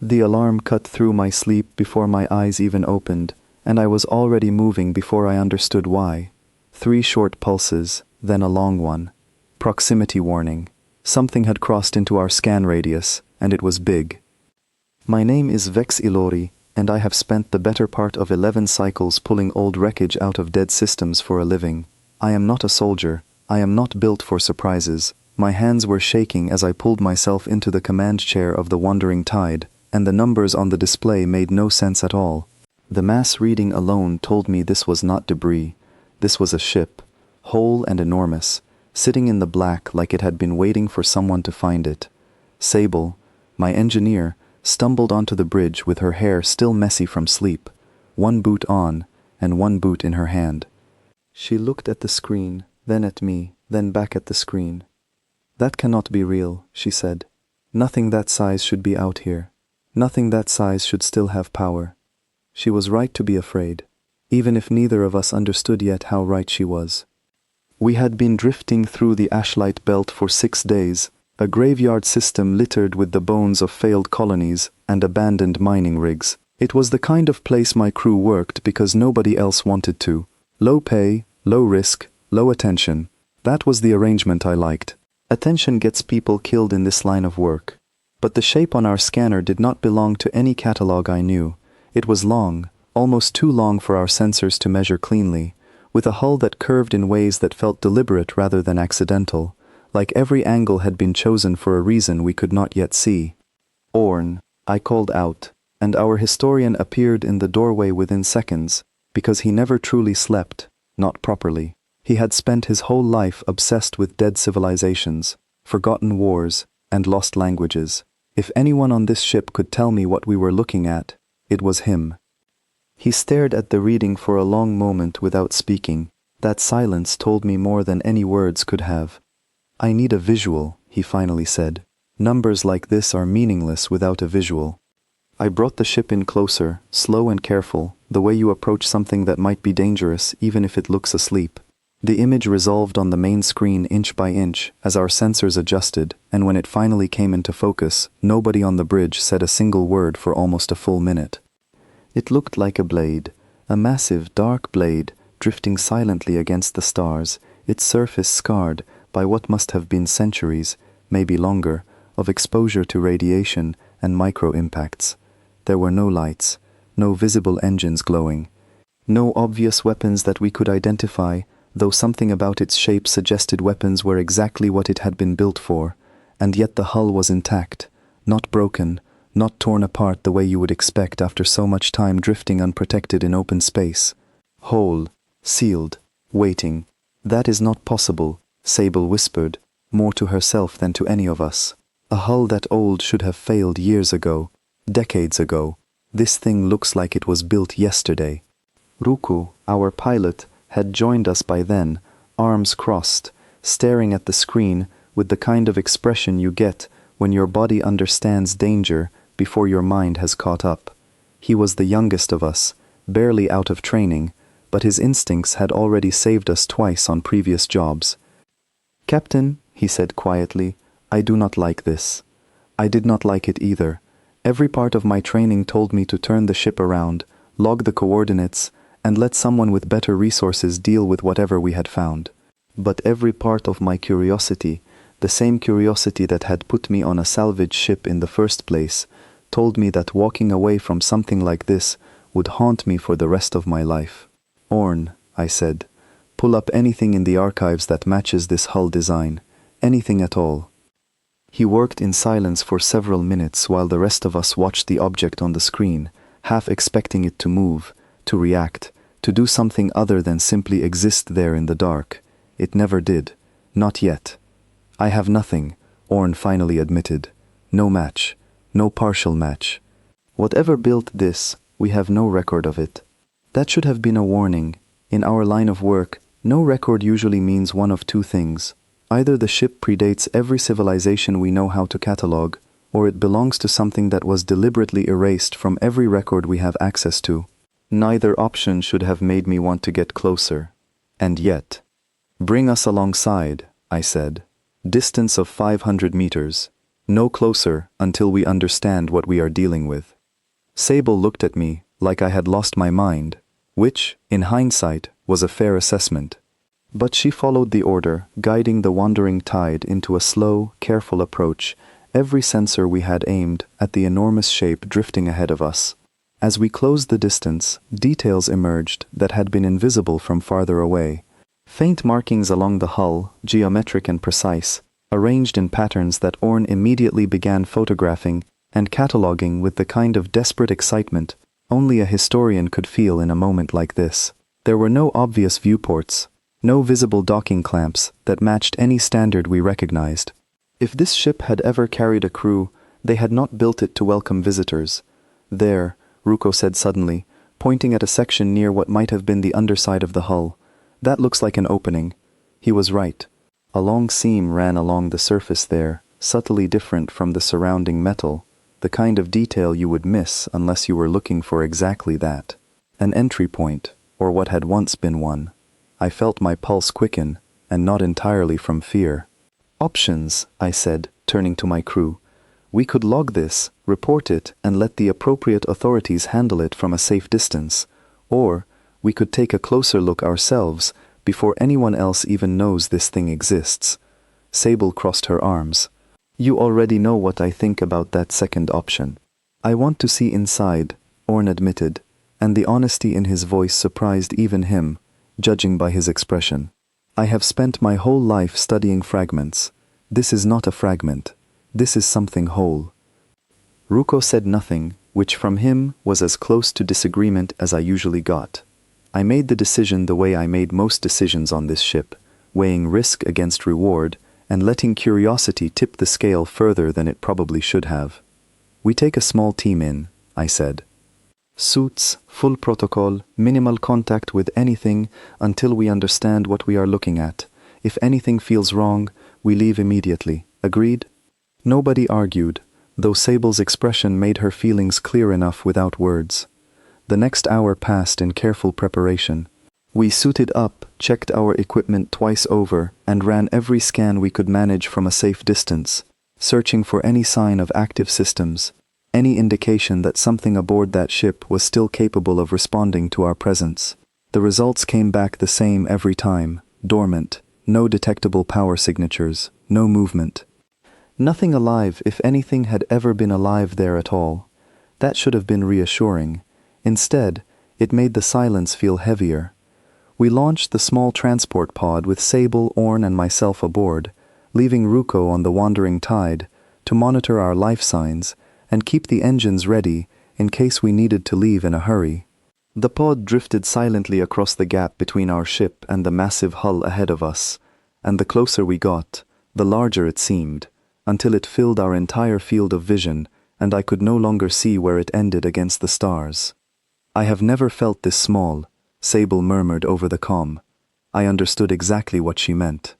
The alarm cut through my sleep before my eyes even opened, and I was already moving before I understood why. 3 short pulses, then a long one. Proximity warning. Something had crossed into our scan radius, and it was big. My name is Vex Ilori, and I have spent the better part of 11 cycles pulling old wreckage out of dead systems for a living. I am not a soldier. I am not built for surprises. My hands were shaking as I pulled myself into the command chair of the Wandering Tide, and the numbers on the display made no sense at all. The mass reading alone told me this was not debris. This was a ship, whole and enormous, sitting in the black like it had been waiting for someone to find it. Sable, my engineer, stumbled onto the bridge with her hair still messy from sleep, 1 boot on and 1 boot in her hand. She looked at the screen, then at me, then back at the screen. "That cannot be real," she said. "Nothing that size should be out here. Nothing that size should still have power." She was right to be afraid, even if neither of us understood yet how right she was. We had been drifting through the Ashlight Belt for 6 days, a graveyard system littered with the bones of failed colonies and abandoned mining rigs. It was the kind of place my crew worked because nobody else wanted to. Low pay, low risk, low attention. That was the arrangement I liked. Attention gets people killed in this line of work. But the shape on our scanner did not belong to any catalog I knew. It was long, almost too long for our sensors to measure cleanly, with a hull that curved in ways that felt deliberate rather than accidental, like every angle had been chosen for a reason we could not yet see. "Orn," I called out, and our historian appeared in the doorway within seconds, because he never truly slept, not properly. He had spent his whole life obsessed with dead civilizations, forgotten wars, and lost languages. If anyone on this ship could tell me what we were looking at, it was him. He stared at the reading for a long moment without speaking. That silence told me more than any words could have. "I need a visual," he finally said. "Numbers like this are meaningless without a visual." I brought the ship in closer, slow and careful, the way you approach something that might be dangerous even if it looks asleep. The image resolved on the main screen inch by inch as our sensors adjusted, and when it finally came into focus, nobody on the bridge said a single word for almost a full minute. It looked like a blade, a massive dark blade, drifting silently against the stars, its surface scarred by what must have been centuries, maybe longer, of exposure to radiation and micro-impacts. There were no lights, no visible engines glowing, no obvious weapons that we could identify, though something about its shape suggested weapons were exactly what it had been built for, and yet the hull was intact, not broken, not torn apart the way you would expect after so much time drifting unprotected in open space. Whole, sealed, waiting. "That is not possible," Sable whispered, more to herself than to any of us. "A hull that old should have failed years ago, decades ago. This thing looks like it was built yesterday." Ruku, our pilot, had joined us by then, arms crossed, staring at the screen with the kind of expression you get when your body understands danger before your mind has caught up. He was the youngest of us, barely out of training, but his instincts had already saved us twice on previous jobs. "Captain," he said quietly, "I do not like this." I did not like it either. Every part of my training told me to turn the ship around, log the coordinates, and let someone with better resources deal with whatever we had found. But every part of my curiosity, the same curiosity that had put me on a salvage ship in the first place, told me that walking away from something like this would haunt me for the rest of my life. "Orn," I said, "pull up anything in the archives that matches this hull design. Anything at all." He worked in silence for several minutes while the rest of us watched the object on the screen, half expecting it to move, to react, to do something other than simply exist there in the dark. It never did. Not yet. "I have nothing," Orn finally admitted. "No match. No partial match. Whatever built this, we have no record of it." That should have been a warning. In our line of work, no record usually means one of two things. Either the ship predates every civilization we know how to catalog, or it belongs to something that was deliberately erased from every record we have access to. Neither option should have made me want to get closer. And yet, "Bring us alongside," I said. "Distance of 500 meters. No closer until we understand what we are dealing with. Sable looked at me like I had lost my mind, which, in hindsight, was a fair assessment. But she followed the order, guiding the wandering tide into a slow, careful approach, every sensor we had aimed at the enormous shape drifting ahead of us. As we closed the distance, details emerged that had been invisible from farther away. Faint markings along the hull, geometric and precise, arranged in patterns that Orn immediately began photographing and cataloging with the kind of desperate excitement only a historian could feel in a moment like this. There were no obvious viewports, no visible docking clamps that matched any standard we recognized. If this ship had ever carried a crew, they had not built it to welcome visitors. There, Ruko said suddenly, pointing at a section near what might have been the underside of the hull. That looks like an opening. He was right. A long seam ran along the surface there, subtly different from the surrounding metal, the kind of detail you would miss unless you were looking for exactly that. An entry point, or what had once been one. I felt my pulse quicken, and not entirely from fear. Options, I said, turning to my crew. We could log this, report it, and let the appropriate authorities handle it from a safe distance. Or, we could take a closer look ourselves before anyone else even knows this thing exists. Sable crossed her arms. You already know what I think about that second option. I want to see inside, Orn admitted, and the honesty in his voice surprised even him, judging by his expression. I have spent my whole life studying fragments. This is not a fragment. This is something whole. Ruko said nothing, which from him was as close to disagreement as I usually got. I made the decision the way I made most decisions on this ship, weighing risk against reward and letting curiosity tip the scale further than it probably should have. We take a small team in, I said. Suits, full protocol, minimal contact with anything until we understand what we are looking at. If anything feels wrong, we leave immediately. Agreed? Nobody argued, though Sable's expression made her feelings clear enough without words. The next hour passed in careful preparation. We suited up, checked our equipment twice over, and ran every scan we could manage from a safe distance, searching for any sign of active systems, any indication that something aboard that ship was still capable of responding to our presence. The results came back the same every time, dormant, no detectable power signatures, no movement. Nothing alive, if anything had ever been alive there at all. That should have been reassuring. Instead, it made the silence feel heavier. We launched the small transport pod with Sable, Orn, and myself aboard, leaving Ruko on the wandering tide to monitor our life signs and keep the engines ready in case we needed to leave in a hurry. The pod drifted silently across the gap between our ship and the massive hull ahead of us, and the closer we got, the larger it seemed, until it filled our entire field of vision and I could no longer see where it ended against the stars. I have never felt this small, Sable murmured over the comm. I understood exactly what she meant.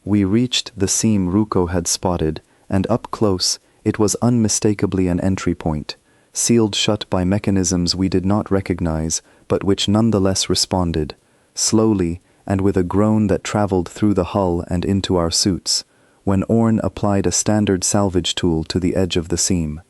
We reached the seam Ruko had spotted, and up close, it was unmistakably an entry point, sealed shut by mechanisms we did not recognize, but which nonetheless responded, slowly and with a groan that traveled through the hull and into our suits, when Orn applied a standard salvage tool to the edge of the seam.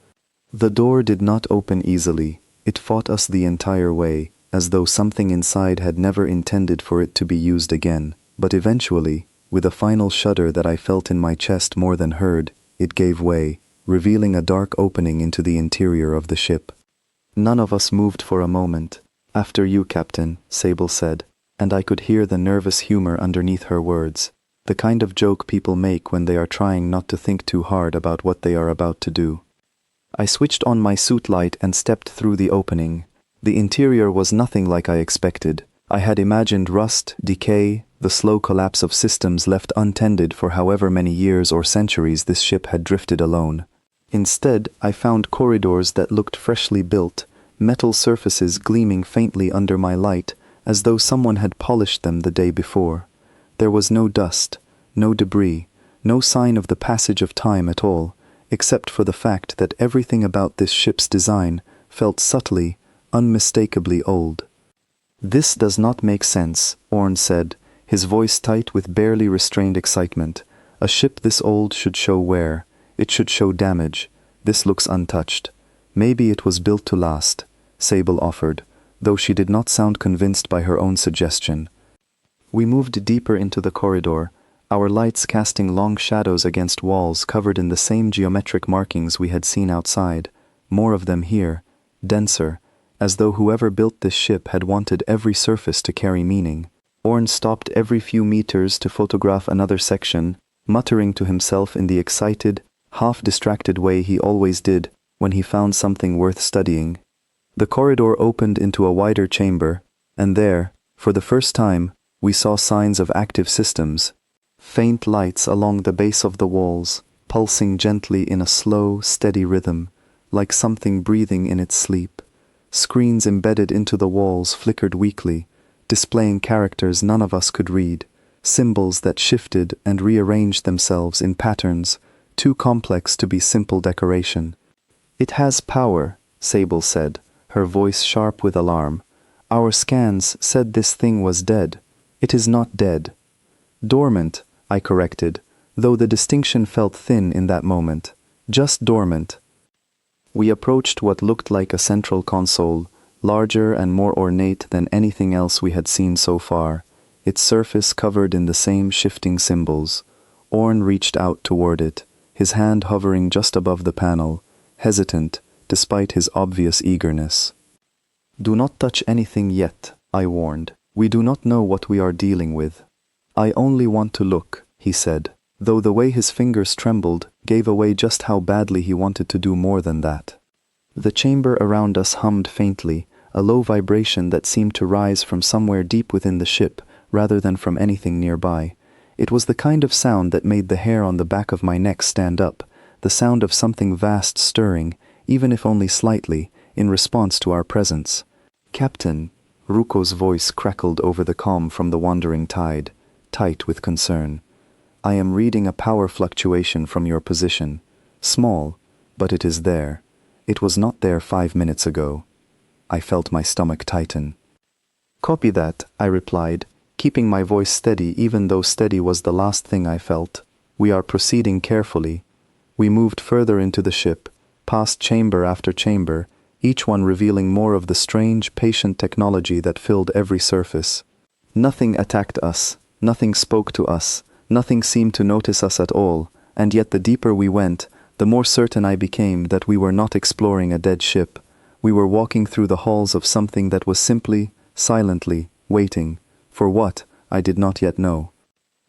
The door did not open easily. It fought us the entire way, as though something inside had never intended for it to be used again, but eventually, with a final shudder that I felt in my chest more than heard, it gave way, revealing a dark opening into the interior of the ship. None of us moved for a moment. After you, Captain, Sable said, and I could hear the nervous humor underneath her words, the kind of joke people make when they are trying not to think too hard about what they are about to do. I switched on my suit light and stepped through the opening. The interior was nothing like I expected. I had imagined rust, decay, the slow collapse of systems left untended for however many years or centuries this ship had drifted alone. Instead, I found corridors that looked freshly built, metal surfaces gleaming faintly under my light, as though someone had polished them the day before. There was no dust, no debris, no sign of the passage of time at all, except for the fact that everything about this ship's design felt subtly, unmistakably old. This does not make sense, Orn said, his voice tight with barely restrained excitement. A ship this old should show wear. It should show damage. This looks untouched. Maybe it was built to last, Sable offered, though she did not sound convinced by her own suggestion. We moved deeper into the corridor, our lights casting long shadows against walls covered in the same geometric markings we had seen outside, more of them here, denser, as though whoever built this ship had wanted every surface to carry meaning. Orn stopped every few meters to photograph another section, muttering to himself in the excited, half-distracted way he always did when he found something worth studying. The corridor opened into a wider chamber, and there, for the first time, we saw signs of active systems. Faint lights along the base of the walls, pulsing gently in a slow, steady rhythm, like something breathing in its sleep. Screens embedded into the walls flickered weakly, displaying characters none of us could read, symbols that shifted and rearranged themselves in patterns too complex to be simple decoration. "It has power," Sable said, her voice sharp with alarm. "Our scans said this thing was dead. It is not dead." "Dormant," I corrected, though the distinction felt thin in that moment. "Just dormant." We approached what looked like a central console, larger and more ornate than anything else we had seen so far, its surface covered in the same shifting symbols. Orn reached out toward it, his hand hovering just above the panel, hesitant despite his obvious eagerness. "Do not touch anything yet," I warned. "We do not know what we are dealing with." "I only want to look," he said, though the way his fingers trembled gave away just how badly he wanted to do more than that. The chamber around us hummed faintly, a low vibration that seemed to rise from somewhere deep within the ship rather than from anything nearby. It was the kind of sound that made the hair on the back of my neck stand up, the sound of something vast stirring, even if only slightly, in response to our presence. "Captain," Ruko's voice crackled over the comm from the wandering tide, tight with concern. "I am reading a power fluctuation from your position. Small, but it is there. It was not there 5 minutes ago." I felt my stomach tighten. "Copy that," I replied, keeping my voice steady even though steady was the last thing I felt. "We are proceeding carefully." We moved further into the ship, past chamber after chamber, each one revealing more of the strange, patient technology that filled every surface. Nothing attacked us, nothing spoke to us, nothing seemed to notice us at all, and yet the deeper we went, the more certain I became that we were not exploring a dead ship. We were walking through the halls of something that was simply, silently, waiting. For what, I did not yet know.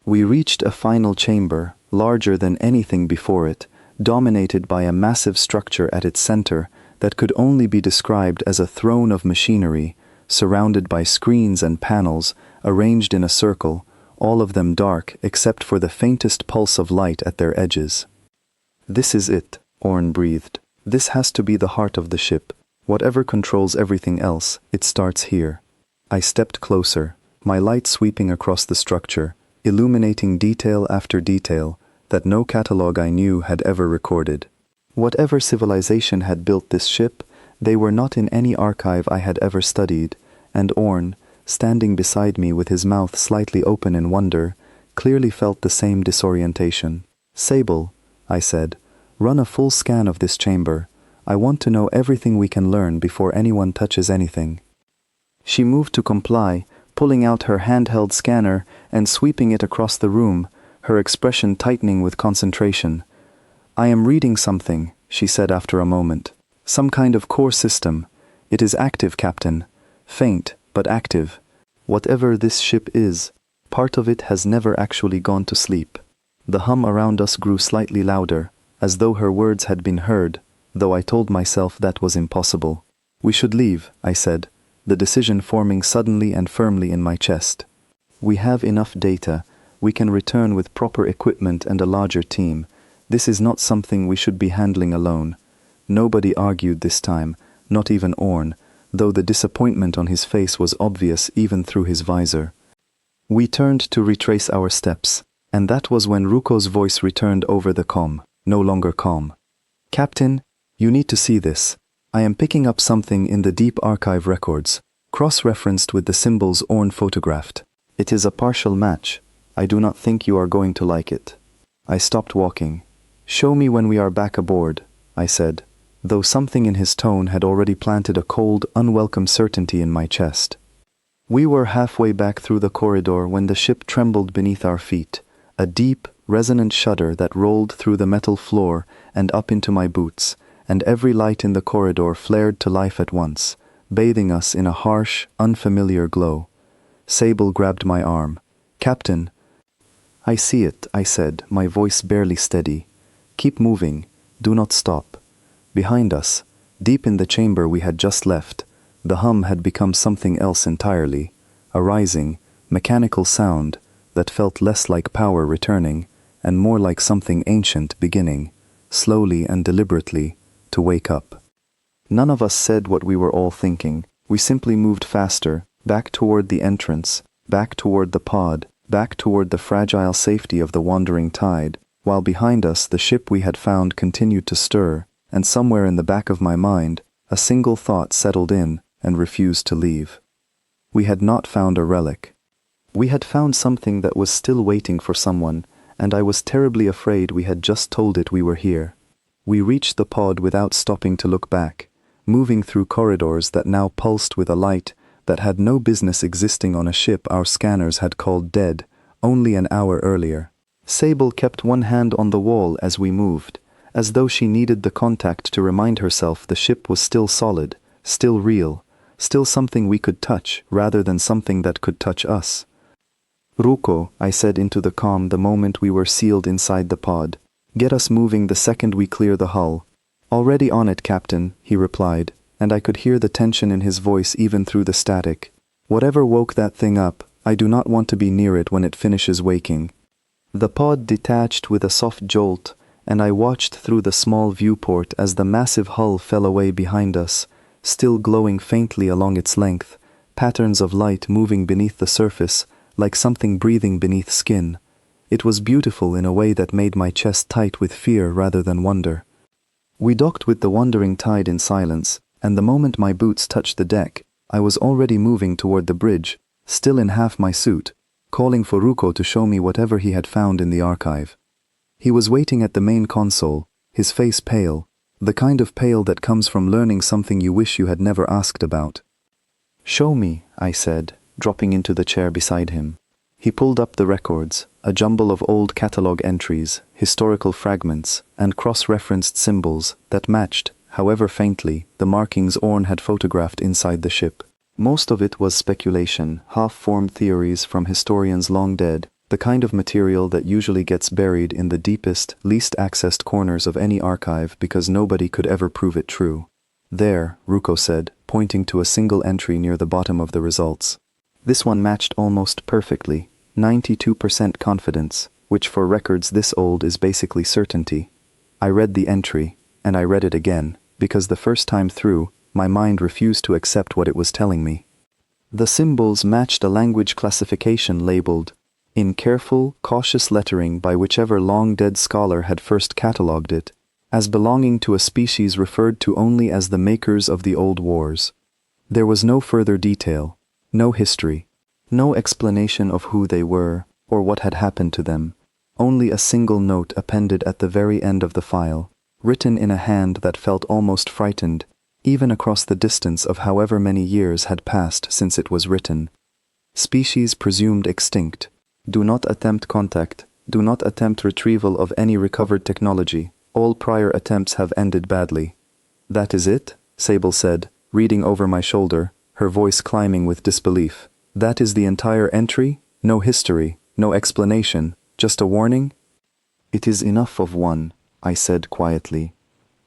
We reached a final chamber, larger than anything before it, dominated by a massive structure at its center that could only be described as a throne of machinery, surrounded by screens and panels, arranged in a circle, all of them dark except for the faintest pulse of light at their edges. "This is it," Orn breathed. "This has to be the heart of the ship. Whatever controls everything else, it starts here." I stepped closer, my light sweeping across the structure, illuminating detail after detail that no catalog I knew had ever recorded. Whatever civilization had built this ship, they were not in any archive I had ever studied, and Orn, standing beside me with his mouth slightly open in wonder, clearly felt the same disorientation. "Sable," I said, "run a full scan of this chamber. I want to know everything we can learn before anyone touches anything." She moved to comply, pulling out her handheld scanner and sweeping it across the room, her expression tightening with concentration. "I am reading something," she said after a moment. "Some kind of core system. It is active, Captain. Faint, but active. Whatever this ship is, part of it has never actually gone to sleep." The hum around us grew slightly louder, as though her words had been heard, though I told myself that was impossible. "We should leave," I said, the decision forming suddenly and firmly in my chest. "We have enough data. We can return with proper equipment and a larger team. This is not something we should be handling alone." Nobody argued this time, not even Orn, though the disappointment on his face was obvious even through his visor. We turned to retrace our steps, and that was when Ruko's voice returned over the comm, no longer calm. "Captain, you need to see this. I am picking up something in the deep archive records, cross-referenced with the symbols Orn photographed. It is a partial match. I do not think you are going to like it." I stopped walking. "Show me when we are back aboard," I said, though something in his tone had already planted a cold, unwelcome certainty in my chest. We were halfway back through the corridor when the ship trembled beneath our feet, a deep, resonant shudder that rolled through the metal floor and up into my boots, and every light in the corridor flared to life at once, bathing us in a harsh, unfamiliar glow. Sable grabbed my arm. "Captain." "I see it," I said, my voice barely steady. "Keep moving. Do not stop." Behind us, deep in the chamber we had just left, the hum had become something else entirely, a rising, mechanical sound that felt less like power returning and more like something ancient beginning, slowly and deliberately, to wake up. None of us said what we were all thinking. We simply moved faster, back toward the entrance, back toward the pod, back toward the fragile safety of the wandering tide, while behind us the ship we had found continued to stir, and somewhere in the back of my mind, a single thought settled in and refused to leave. We had not found a relic. We had found something that was still waiting for someone, and I was terribly afraid we had just told it we were here. We reached the pod without stopping to look back, moving through corridors that now pulsed with a light that had no business existing on a ship our scanners had called dead only an hour earlier. Sable kept one hand on the wall as we moved, as though she needed the contact to remind herself the ship was still solid, still real, still something we could touch rather than something that could touch us. "Ruko," I said into the comm the moment we were sealed inside the pod. "Get us moving the second we clear the hull." "Already on it, Captain," he replied, and I could hear the tension in his voice even through the static. "Whatever woke that thing up, I do not want to be near it when it finishes waking." The pod detached with a soft jolt, and I watched through the small viewport as the massive hull fell away behind us, still glowing faintly along its length, patterns of light moving beneath the surface, like something breathing beneath skin. It was beautiful in a way that made my chest tight with fear rather than wonder. We docked with the wandering tide in silence, and the moment my boots touched the deck, I was already moving toward the bridge, still in half my suit, calling for Ruko to show me whatever he had found in the archive. He was waiting at the main console, his face pale, the kind of pale that comes from learning something you wish you had never asked about. "Show me," I said, dropping into the chair beside him. He pulled up the records, a jumble of old catalog entries, historical fragments, and cross-referenced symbols that matched, however faintly, the markings Orn had photographed inside the ship. Most of it was speculation, half-formed theories from historians long dead, the kind of material that usually gets buried in the deepest, least accessed corners of any archive because nobody could ever prove it true. "There," Ruko said, pointing to a single entry near the bottom of the results. This one matched almost perfectly, 92% confidence, which for records this old is basically certainty. I read the entry, and I read it again, because the first time through, my mind refused to accept what it was telling me. The symbols matched a language classification labeled, in careful, cautious lettering by whichever long-dead scholar had first catalogued it, as belonging to a species referred to only as the makers of the old wars. There was no further detail, no history, no explanation of who they were or what had happened to them, only a single note appended at the very end of the file, written in a hand that felt almost frightened, even across the distance of however many years had passed since it was written. "Species presumed extinct. Do not attempt contact. Do not attempt retrieval of any recovered technology. All prior attempts have ended badly." "That is it?" Sable said, reading over my shoulder, her voice climbing with disbelief. "That is the entire entry? No history, no explanation, just a warning?" "It is enough of one," I said quietly.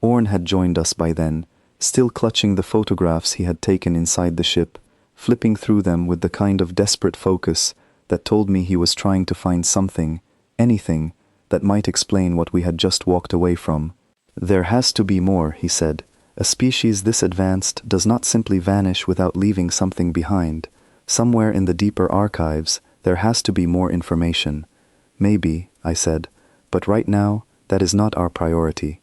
Orn had joined us by then, still clutching the photographs he had taken inside the ship, flipping through them with the kind of desperate focus that told me he was trying to find something, anything, that might explain what we had just walked away from. "There has to be more," he said. "A species this advanced does not simply vanish without leaving something behind. Somewhere in the deeper archives, there has to be more information." "Maybe," I said, "but right now, that is not our priority.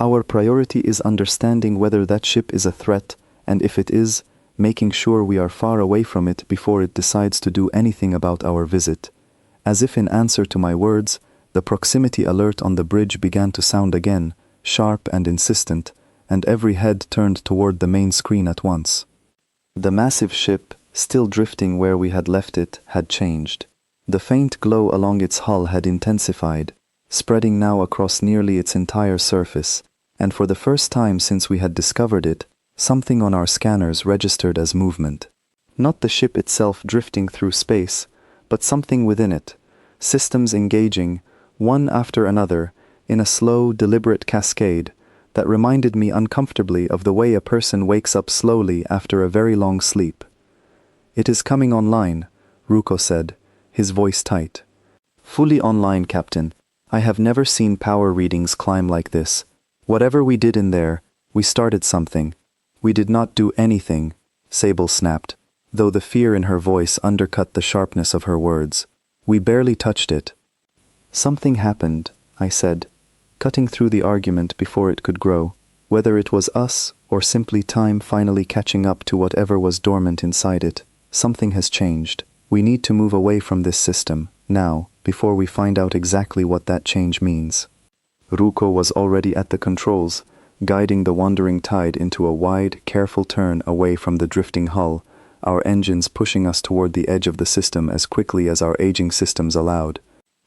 Our priority is understanding whether that ship is a threat, and if it is, making sure we are far away from it before it decides to do anything about our visit." As if in answer to my words, The proximity alert on the bridge began to sound again, sharp and insistent, and every head turned toward the main screen at once. The massive ship, still drifting where we had left it, had changed. The faint glow along its hull had intensified, spreading now across nearly its entire surface, and for the first time since we had discovered it, something on our scanners registered as movement. Not the ship itself drifting through space, but something within it, systems engaging, one after another, in a slow, deliberate cascade that reminded me uncomfortably of the way a person wakes up slowly after a very long sleep. "It is coming online," Ruko said, his voice tight. "Fully online, Captain. I have never seen power readings climb like this. Whatever we did in there, we started something. We did not do anything," Sable snapped, though the fear in her voice undercut the sharpness of her words. "We barely touched it." "Something happened," I said, cutting through the argument before it could grow, whether it was us or simply time finally catching up to whatever was dormant inside it. "Something has changed. We need to move away from this system, now, before we find out exactly what that change means." Ruko was already at the controls, guiding the wandering tide into a wide, careful turn away from the drifting hull, our engines pushing us toward the edge of the system as quickly as our aging systems allowed.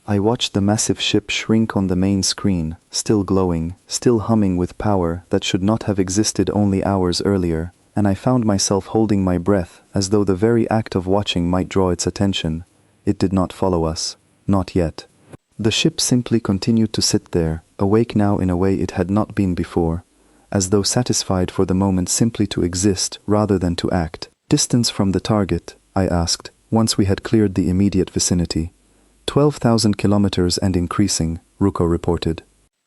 I watched the massive ship shrink on the main screen, still glowing, still humming with power that should not have existed only hours earlier, and I found myself holding my breath as though the very act of watching might draw its attention. It did not follow us. Not yet. The ship simply continued to sit there, awake now in a way it had not been before, as though satisfied for the moment simply to exist rather than to act. "Distance from the target?" I asked, once we had cleared the immediate vicinity. 12,000 kilometers and increasing, Ruko reported.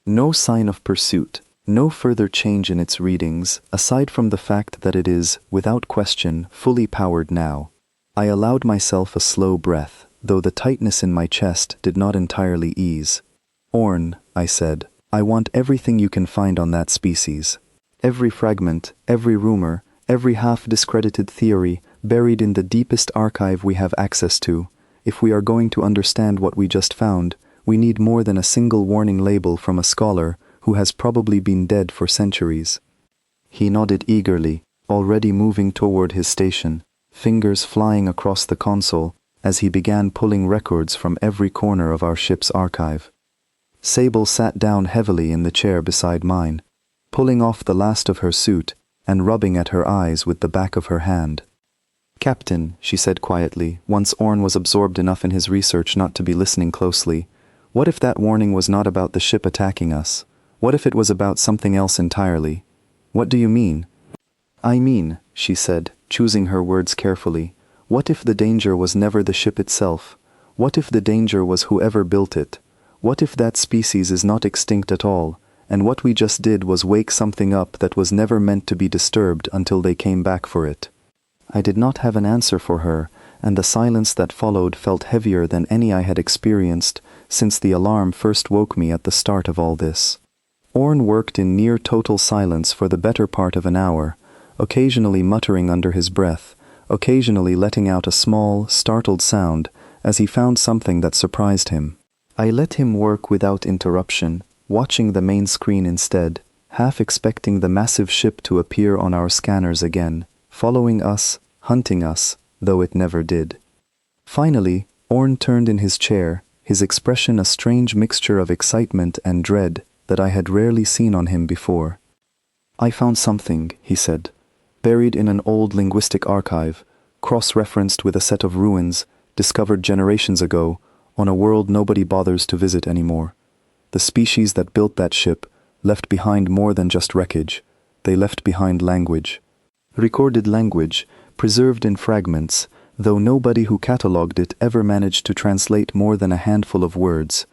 No sign of pursuit, no further change in its readings, aside from the fact that it is, without question, fully powered now. I allowed myself a slow breath, though the tightness in my chest did not entirely ease. "Orn," I said, "I want everything you can find on that species. Every fragment, every rumor, every half-discredited theory buried in the deepest archive we have access to. If we are going to understand what we just found, we need more than a single warning label from a scholar who has probably been dead for centuries." He nodded eagerly, already moving toward his station, fingers flying across the console as he began pulling records from every corner of our ship's archive. Sable sat down heavily in the chair beside mine, pulling off the last of her suit and rubbing at her eyes with the back of her hand. "Captain," she said quietly, once Orn was absorbed enough in his research not to be listening closely, "what if that warning was not about the ship attacking us? What if it was about something else entirely?" "What do you mean?" "I mean," she said, choosing her words carefully, "what if the danger was never the ship itself? What if the danger was whoever built it? What if that species is not extinct at all, and what we just did was wake something up that was never meant to be disturbed until they came back for it?" I did not have an answer for her, and the silence that followed felt heavier than any I had experienced since the alarm first woke me at the start of all this. Orn worked in near total silence for the better part of an hour, occasionally muttering under his breath, occasionally letting out a small, startled sound as he found something that surprised him. I let him work without interruption, watching the main screen instead, half expecting the massive ship to appear on our scanners again, following us, hunting us, though it never did. Finally, Orn turned in his chair, his expression a strange mixture of excitement and dread that I had rarely seen on him before. "I found something," he said, "buried in an old linguistic archive, cross-referenced with a set of ruins, discovered generations ago, on a world nobody bothers to visit anymore. The species that built that ship left behind more than just wreckage. They left behind language. Recorded language, preserved in fragments, though nobody who catalogued it ever managed to translate more than a handful of words.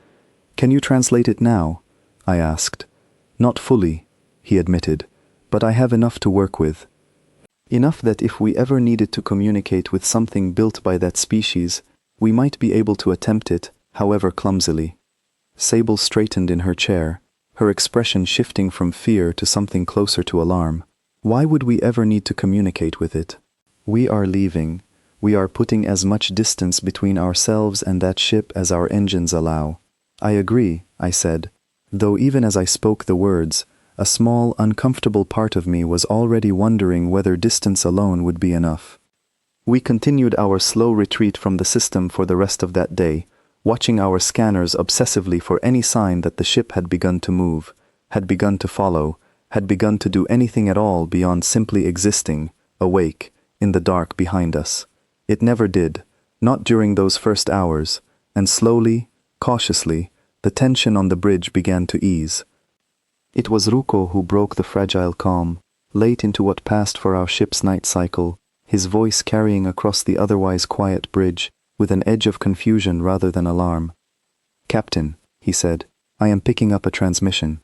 Can you translate it now? I asked. Not fully, he admitted, but I have enough to work with. Enough that if we ever needed to communicate with something built by that species, we might be able to attempt it, however clumsily. Sable straightened in her chair, her expression shifting from fear to something closer to alarm. Why would we ever need to communicate with it? We are leaving. We are putting as much distance between ourselves and that ship as our engines allow. I agree, I said, though even as I spoke the words, a small, uncomfortable part of me was already wondering whether distance alone would be enough. We continued our slow retreat from the system for the rest of that day, watching our scanners obsessively for any sign that the ship had begun to move, had begun to follow, had begun to do anything at all beyond simply existing, awake, in the dark behind us. It never did, not during those first hours, and slowly, cautiously, the tension on the bridge began to ease. It was Ruko who broke the fragile calm, late into what passed for our ship's night cycle, his voice carrying across the otherwise quiet bridge, with an edge of confusion rather than alarm. "Captain," he said, "I am picking up a transmission."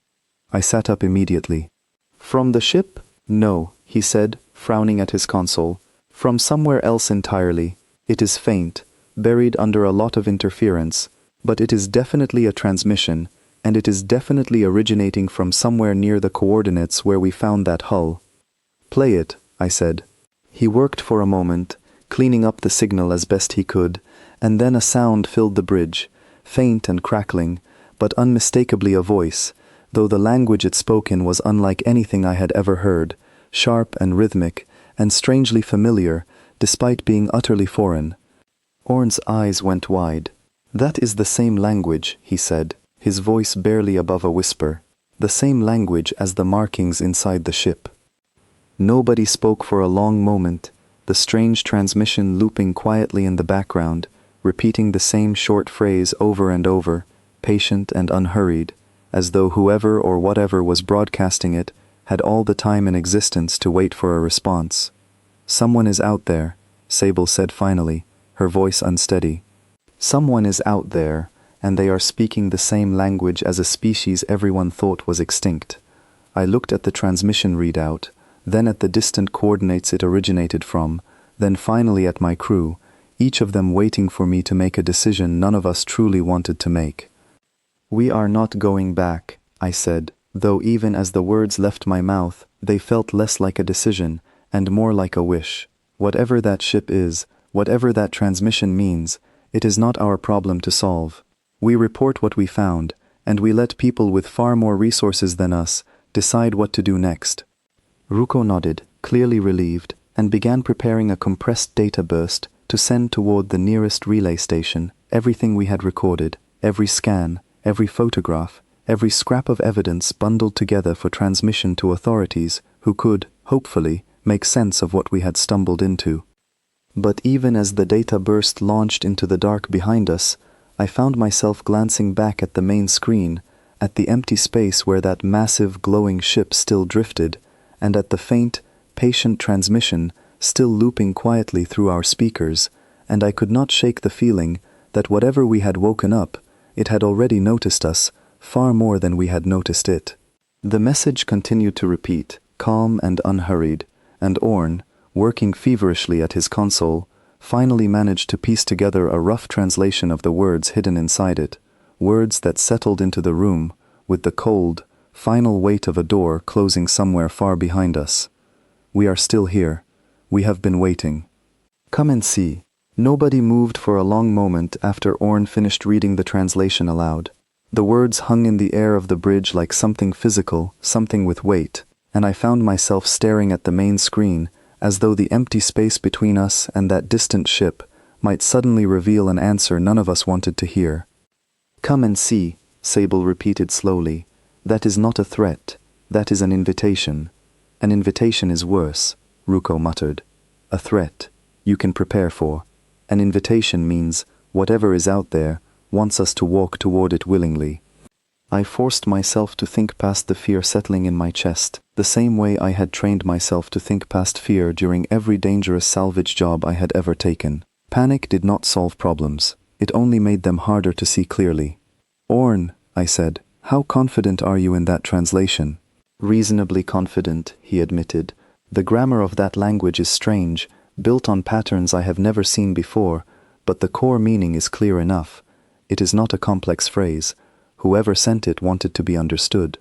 I sat up immediately. "From the ship?" "No," he said, frowning at his console. "From somewhere else entirely. It is faint, buried under a lot of interference, but it is definitely a transmission, and it is definitely originating from somewhere near the coordinates where we found that hull." "Play it," I said. He worked for a moment, cleaning up the signal as best he could, and then a sound filled the bridge, faint and crackling, but unmistakably a voice, though the language it spoke in was unlike anything I had ever heard, sharp and rhythmic, and strangely familiar, despite being utterly foreign. Orn's eyes went wide. "That is the same language," he said, his voice barely above a whisper. "The same language as the markings inside the ship." Nobody spoke for a long moment, the strange transmission looping quietly in the background, repeating the same short phrase over and over, patient and unhurried, as though whoever or whatever was broadcasting it had all the time in existence to wait for a response. "Someone is out there," Sable said finally, her voice unsteady. "Someone is out there, and they are speaking the same language as a species everyone thought was extinct." I looked at the transmission readout, then at the distant coordinates it originated from, then finally at my crew, each of them waiting for me to make a decision none of us truly wanted to make. "We are not going back," I said, though even as the words left my mouth, they felt less like a decision and more like a wish. Whatever that ship is, whatever that transmission means, it is not our problem to solve. We report what we found, and we let people with far more resources than us decide what to do next. Ruko nodded, clearly relieved, and began preparing a compressed data burst to send toward the nearest relay station everything we had recorded, every scan, every photograph, every scrap of evidence bundled together for transmission to authorities who could, hopefully, make sense of what we had stumbled into. But even as the data burst launched into the dark behind us, I found myself glancing back at the main screen, at the empty space where that massive glowing ship still drifted, and at the faint, patient transmission still looping quietly through our speakers, and I could not shake the feeling that whatever we had woken up, it had already noticed us, far more than we had noticed it. The message continued to repeat, calm and unhurried, and Orn, working feverishly at his console, finally managed to piece together a rough translation of the words hidden inside it, words that settled into the room with the cold, final weight of a door closing somewhere far behind us. "We are still here. We have been waiting. Come and see." Nobody moved for a long moment after Orn finished reading the translation aloud. The words hung in the air of the bridge like something physical, something with weight, and I found myself staring at the main screen as though the empty space between us and that distant ship might suddenly reveal an answer none of us wanted to hear. "Come and see," Sable repeated slowly. "That is not a threat. That is an invitation." "An invitation is worse," Ruko muttered. "A threat you can prepare for. An invitation means whatever is out there wants us to walk toward it willingly." I forced myself to think past the fear settling in my chest, the same way I had trained myself to think past fear during every dangerous salvage job I had ever taken. Panic did not solve problems. It only made them harder to see clearly. "Orn," I said, "how confident are you in that translation?" "Reasonably confident," he admitted. "The grammar of that language is strange, built on patterns I have never seen before, but the core meaning is clear enough. It is not a complex phrase. Whoever sent it wanted to be understood.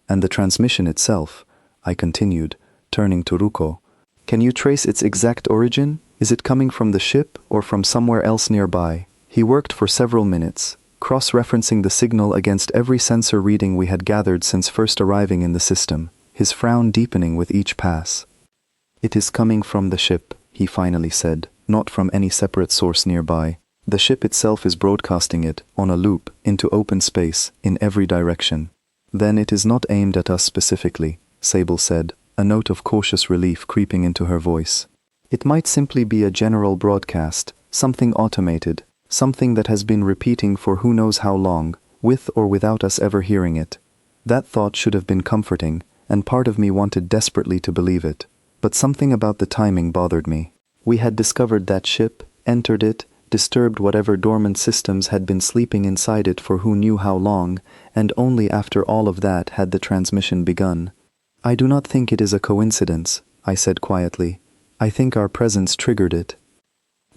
And the transmission itself," I continued, turning to Ruko. "Can you trace its exact origin? Is it coming from the ship or from somewhere else nearby?" He worked for several minutes, cross-referencing the signal against every sensor reading we had gathered since first arriving in the system, his frown deepening with each pass. "It is coming from the ship," he finally said, "not from any separate source nearby. The ship itself is broadcasting it, on a loop, into open space, in every direction." "Then it is not aimed at us specifically," Sable said, a note of cautious relief creeping into her voice. "It might simply be a general broadcast, something automated, something that has been repeating for who knows how long, with or without us ever hearing it." That thought should have been comforting, and part of me wanted desperately to believe it. But something about the timing bothered me. We had discovered that ship, entered it, disturbed whatever dormant systems had been sleeping inside it for who knew how long, and only after all of that had the transmission begun. "I do not think it is a coincidence," I said quietly. "I think our presence triggered it."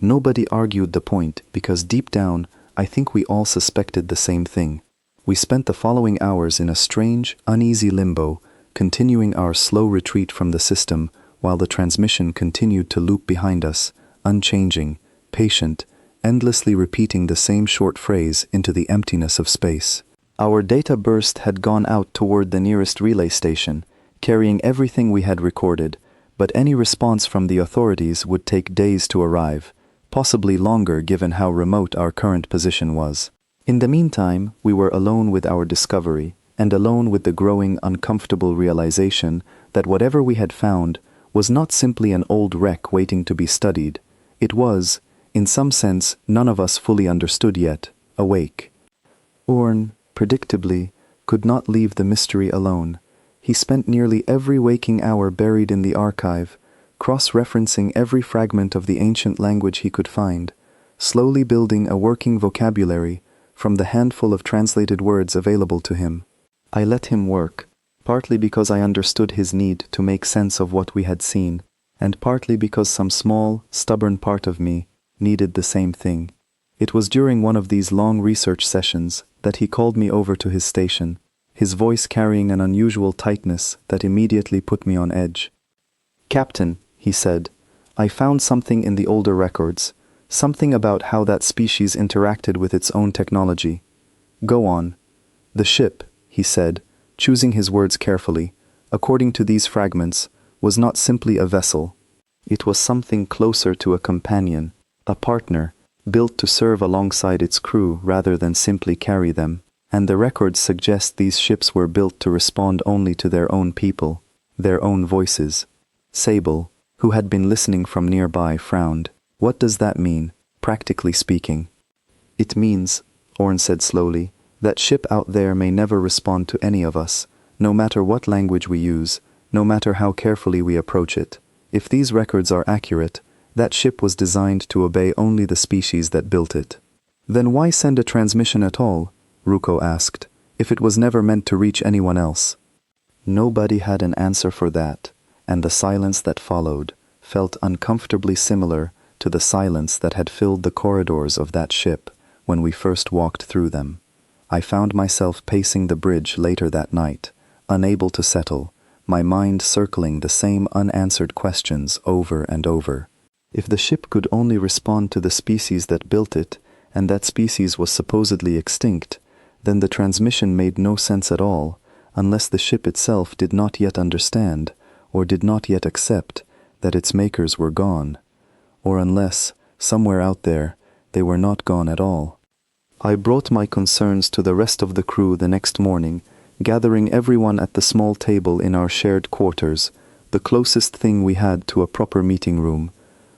Nobody argued the point, because deep down, I think we all suspected the same thing. We spent the following hours in a strange, uneasy limbo, continuing our slow retreat from the system, while the transmission continued to loop behind us, unchanging, patient, endlessly repeating the same short phrase into the emptiness of space. Our data burst had gone out toward the nearest relay station, carrying everything we had recorded, but any response from the authorities would take days to arrive, possibly longer given how remote our current position was. In the meantime, we were alone with our discovery, and alone with the growing uncomfortable realization that whatever we had found was not simply an old wreck waiting to be studied. It was, in some sense none of us fully understood yet, awake. Orn, predictably, could not leave the mystery alone. He spent nearly every waking hour buried in the archive, cross-referencing every fragment of the ancient language he could find, slowly building a working vocabulary from the handful of translated words available to him. I let him work, partly because I understood his need to make sense of what we had seen, and partly because some small, stubborn part of me needed the same thing. It was during one of these long research sessions that he called me over to his station, his voice carrying an unusual tightness that immediately put me on edge. "Captain," he said, "I found something in the older records, something about how that species interacted with its own technology." "Go on." "The ship," he said, choosing his words carefully, "according to these fragments, was not simply a vessel. It was something closer to a companion, a partner, built to serve alongside its crew rather than simply carry them. And the records suggest these ships were built to respond only to their own people, their own voices." Sable, who had been listening from nearby, frowned. "What does that mean, practically speaking?" "It means," Orn said slowly, "that ship out there may never respond to any of us, no matter what language we use, no matter how carefully we approach it. If these records are accurate, that ship was designed to obey only the species that built it." "Then why send a transmission at all?" Ruko asked, "if it was never meant to reach anyone else?" Nobody had an answer for that, and the silence that followed felt uncomfortably similar to the silence that had filled the corridors of that ship when we first walked through them. I found myself pacing the bridge later that night, unable to settle, my mind circling the same unanswered questions over and over. If the ship could only respond to the species that built it, and that species was supposedly extinct, then the transmission made no sense at all, unless the ship itself did not yet understand, or did not yet accept, that its makers were gone, or unless, somewhere out there, they were not gone at all. I brought my concerns to the rest of the crew the next morning, gathering everyone at the small table in our shared quarters, the closest thing we had to a proper meeting room.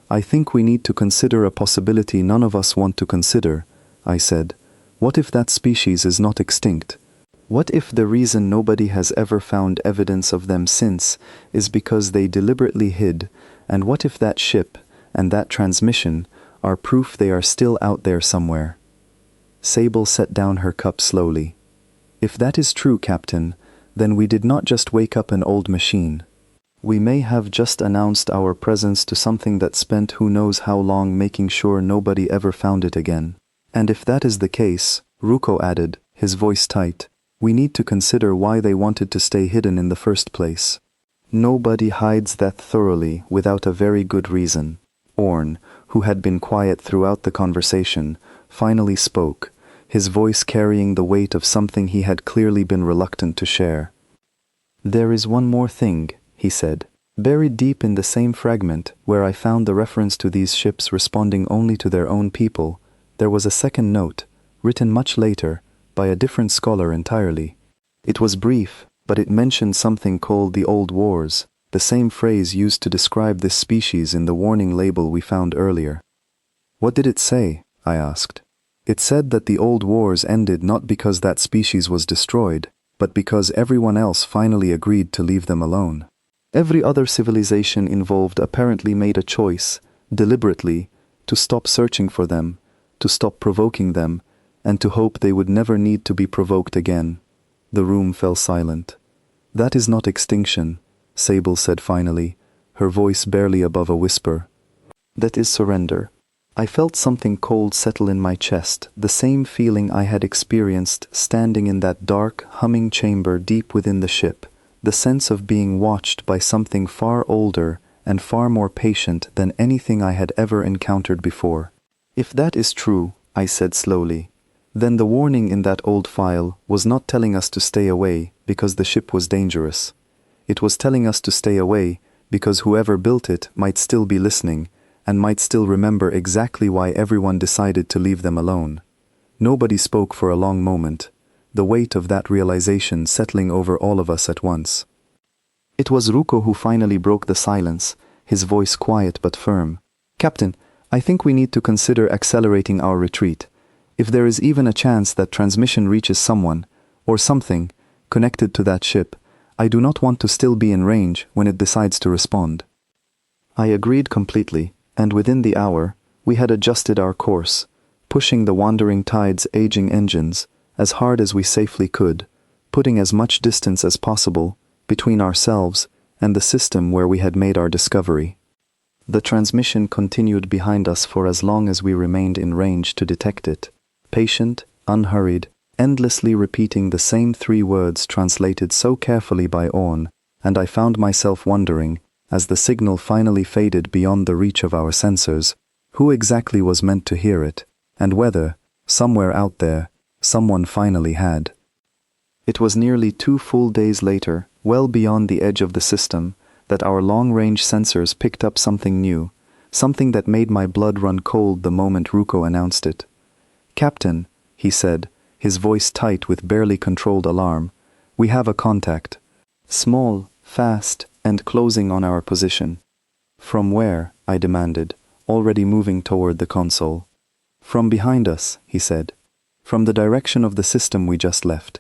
"I think we need to consider a possibility none of us want to consider," I said. "What if that species is not extinct? What if the reason nobody has ever found evidence of them since is because they deliberately hid, and what if that ship and that transmission are proof they are still out there somewhere?" Sable set down her cup slowly. "If that is true, Captain, then we did not just wake up an old machine. We may have just announced our presence to something that spent who knows how long making sure nobody ever found it again. And if that is the case," Ruko added, his voice tight, "we need to consider why they wanted to stay hidden in the first place. Nobody hides that thoroughly without a very good reason." Orn, who had been quiet throughout the conversation, finally spoke, his voice carrying the weight of something he had clearly been reluctant to share. "There is one more thing," he said. "Buried deep in the same fragment, where I found the reference to these ships responding only to their own people, there was a second note, written much later, by a different scholar entirely. It was brief, but it mentioned something called the Old Wars, the same phrase used to describe this species in the warning label we found earlier." "What did it say?" I asked. "It said that the Old Wars ended not because that species was destroyed, but because everyone else finally agreed to leave them alone. Every other civilization involved apparently made a choice, deliberately, to stop searching for them, to stop provoking them, and to hope they would never need to be provoked again." The room fell silent. "That is not extinction," Sable said finally, her voice barely above a whisper. "That is surrender." I felt something cold settle in my chest, the same feeling I had experienced standing in that dark, humming chamber deep within the ship, the sense of being watched by something far older and far more patient than anything I had ever encountered before. "If that is true," I said slowly, "then the warning in that old file was not telling us to stay away because the ship was dangerous. It was telling us to stay away because whoever built it might still be listening and might still remember exactly why everyone decided to leave them alone." Nobody spoke for a long moment, the weight of that realization settling over all of us at once. It was Ruko who finally broke the silence, his voice quiet but firm. "Captain, I think we need to consider accelerating our retreat. If there is even a chance that transmission reaches someone, or something, connected to that ship, I do not want to still be in range when it decides to respond." I agreed completely, and within the hour, we had adjusted our course, pushing the Wandering Tide's aging engines as hard as we safely could, putting as much distance as possible between ourselves and the system where we had made our discovery. The transmission continued behind us for as long as we remained in range to detect it, patient, unhurried, endlessly repeating the same 3 words translated so carefully by Orn, and I found myself wondering, as the signal finally faded beyond the reach of our sensors, who exactly was meant to hear it, and whether, somewhere out there, someone finally had. It was nearly 2 full days later, well beyond the edge of the system, that our long-range sensors picked up something new, something that made my blood run cold the moment Ruko announced it. "Captain," he said, his voice tight with barely controlled alarm, "we have a contact. Small, fast, and closing on our position." "From where?" I demanded, already moving toward the console. "From behind us," he said. "From the direction of the system we just left."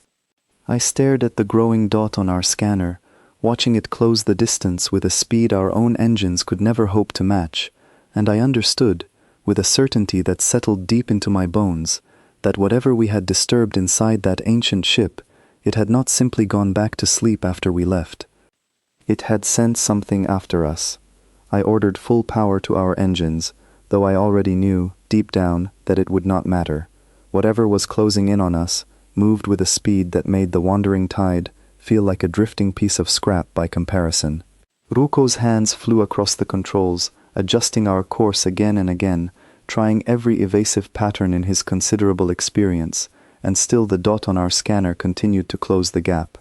I stared at the growing dot on our scanner, watching it close the distance with a speed our own engines could never hope to match, and I understood, with a certainty that settled deep into my bones, that whatever we had disturbed inside that ancient ship, it had not simply gone back to sleep after we left. It had sent something after us. I ordered full power to our engines, though I already knew, deep down, that it would not matter. Whatever was closing in on us moved with a speed that made the Wandering Tide feel like a drifting piece of scrap by comparison. Ruko's hands flew across the controls, adjusting our course again and again, trying every evasive pattern in his considerable experience, and still the dot on our scanner continued to close the gap.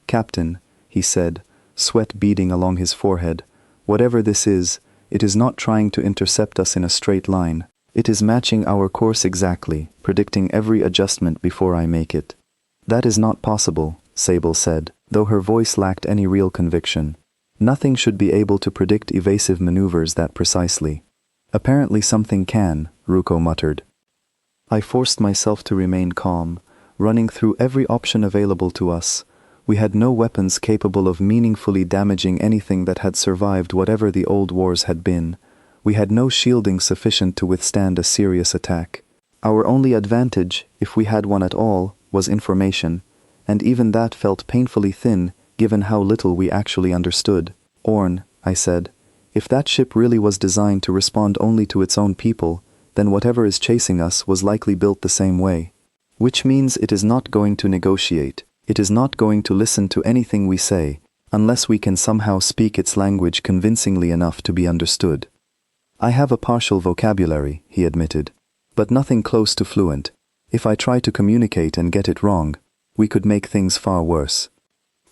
"Captain," he said, sweat beading along his forehead, "whatever this is, it is not trying to intercept us in a straight line. It is matching our course exactly, predicting every adjustment before I make it." "That is not possible," Sable said, though her voice lacked any real conviction. "Nothing should be able to predict evasive maneuvers that precisely." "Apparently something can," Ruko muttered. I forced myself to remain calm, running through every option available to us. We had no weapons capable of meaningfully damaging anything that had survived whatever the old wars had been. We had no shielding sufficient to withstand a serious attack. Our only advantage, if we had one at all, was information, and even that felt painfully thin given how little we actually understood. "Orn," I said, "if that ship really was designed to respond only to its own people, then whatever is chasing us was likely built the same way. Which means it is not going to negotiate. It is not going to listen to anything we say, unless we can somehow speak its language convincingly enough to be understood." "I have a partial vocabulary," he admitted, "but nothing close to fluent. If I try to communicate and get it wrong, we could make things far worse.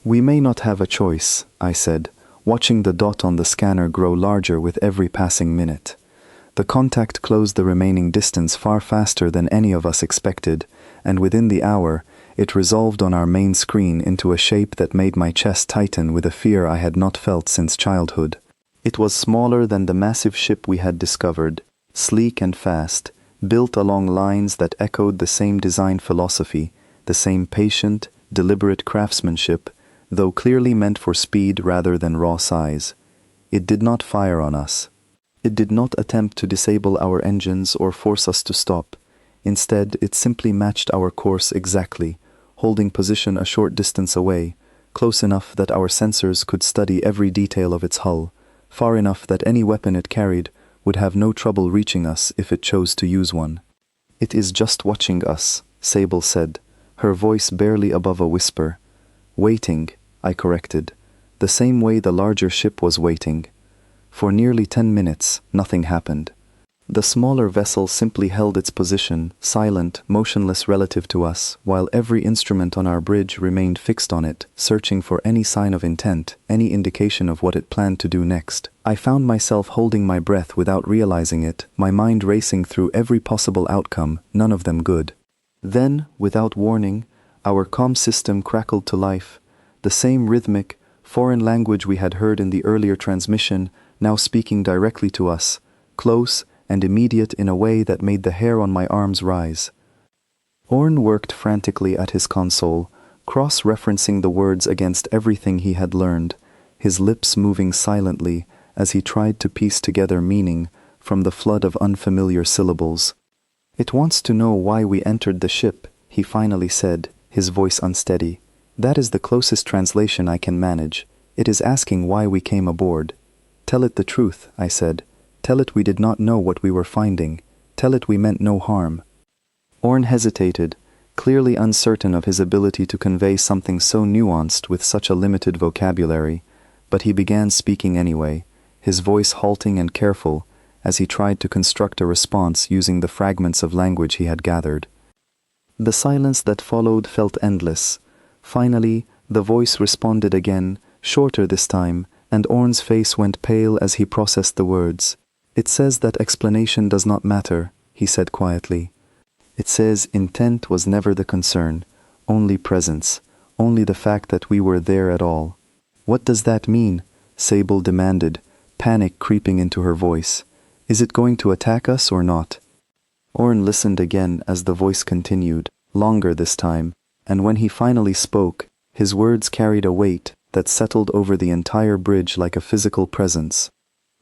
We may not have a choice, I said, watching the dot on the scanner grow larger with every passing minute. The contact closed the remaining distance far faster than any of us expected, and within the hour, it resolved on our main screen into a shape that made my chest tighten with a fear I had not felt since childhood. It was smaller than the massive ship we had discovered, sleek and fast, built along lines that echoed the same design philosophy, the same patient, deliberate craftsmanship, though clearly meant for speed rather than raw size. It did not fire on us. It did not attempt to disable our engines or force us to stop. Instead, it simply matched our course exactly, holding position a short distance away, close enough that our sensors could study every detail of its hull, far enough that any weapon it carried would have no trouble reaching us if it chose to use one. "It is just watching us," Sable said, her voice barely above a whisper. "Waiting," I corrected, "the same way the larger ship was waiting." For nearly 10 minutes, nothing happened. The smaller vessel simply held its position, silent, motionless relative to us, while every instrument on our bridge remained fixed on it, searching for any sign of intent, any indication of what it planned to do next. I found myself holding my breath without realizing it, my mind racing through every possible outcome, none of them good. Then, without warning, our comm system crackled to life. The same rhythmic, foreign language we had heard in the earlier transmission, now speaking directly to us, close and immediate in a way that made the hair on my arms rise. Orn worked frantically at his console, cross-referencing the words against everything he had learned, his lips moving silently as he tried to piece together meaning from the flood of unfamiliar syllables. "It wants to know why we entered the ship," he finally said, his voice unsteady. "That is the closest translation I can manage. It is asking why we came aboard." "Tell it the truth," I said. "Tell it we did not know what we were finding. Tell it we meant no harm." Orn hesitated, clearly uncertain of his ability to convey something so nuanced with such a limited vocabulary, but he began speaking anyway, his voice halting and careful as he tried to construct a response using the fragments of language he had gathered. The silence that followed felt endless. Finally, the voice responded again, shorter this time, and Orn's face went pale as he processed the words. "It says that explanation does not matter," he said quietly. "It says intent was never the concern, only presence, only the fact that we were there at all." "What does that mean?" Sable demanded, panic creeping into her voice. "Is it going to attack us or not?" Orn listened again as the voice continued, longer this time, and when he finally spoke, his words carried a weight that settled over the entire bridge like a physical presence.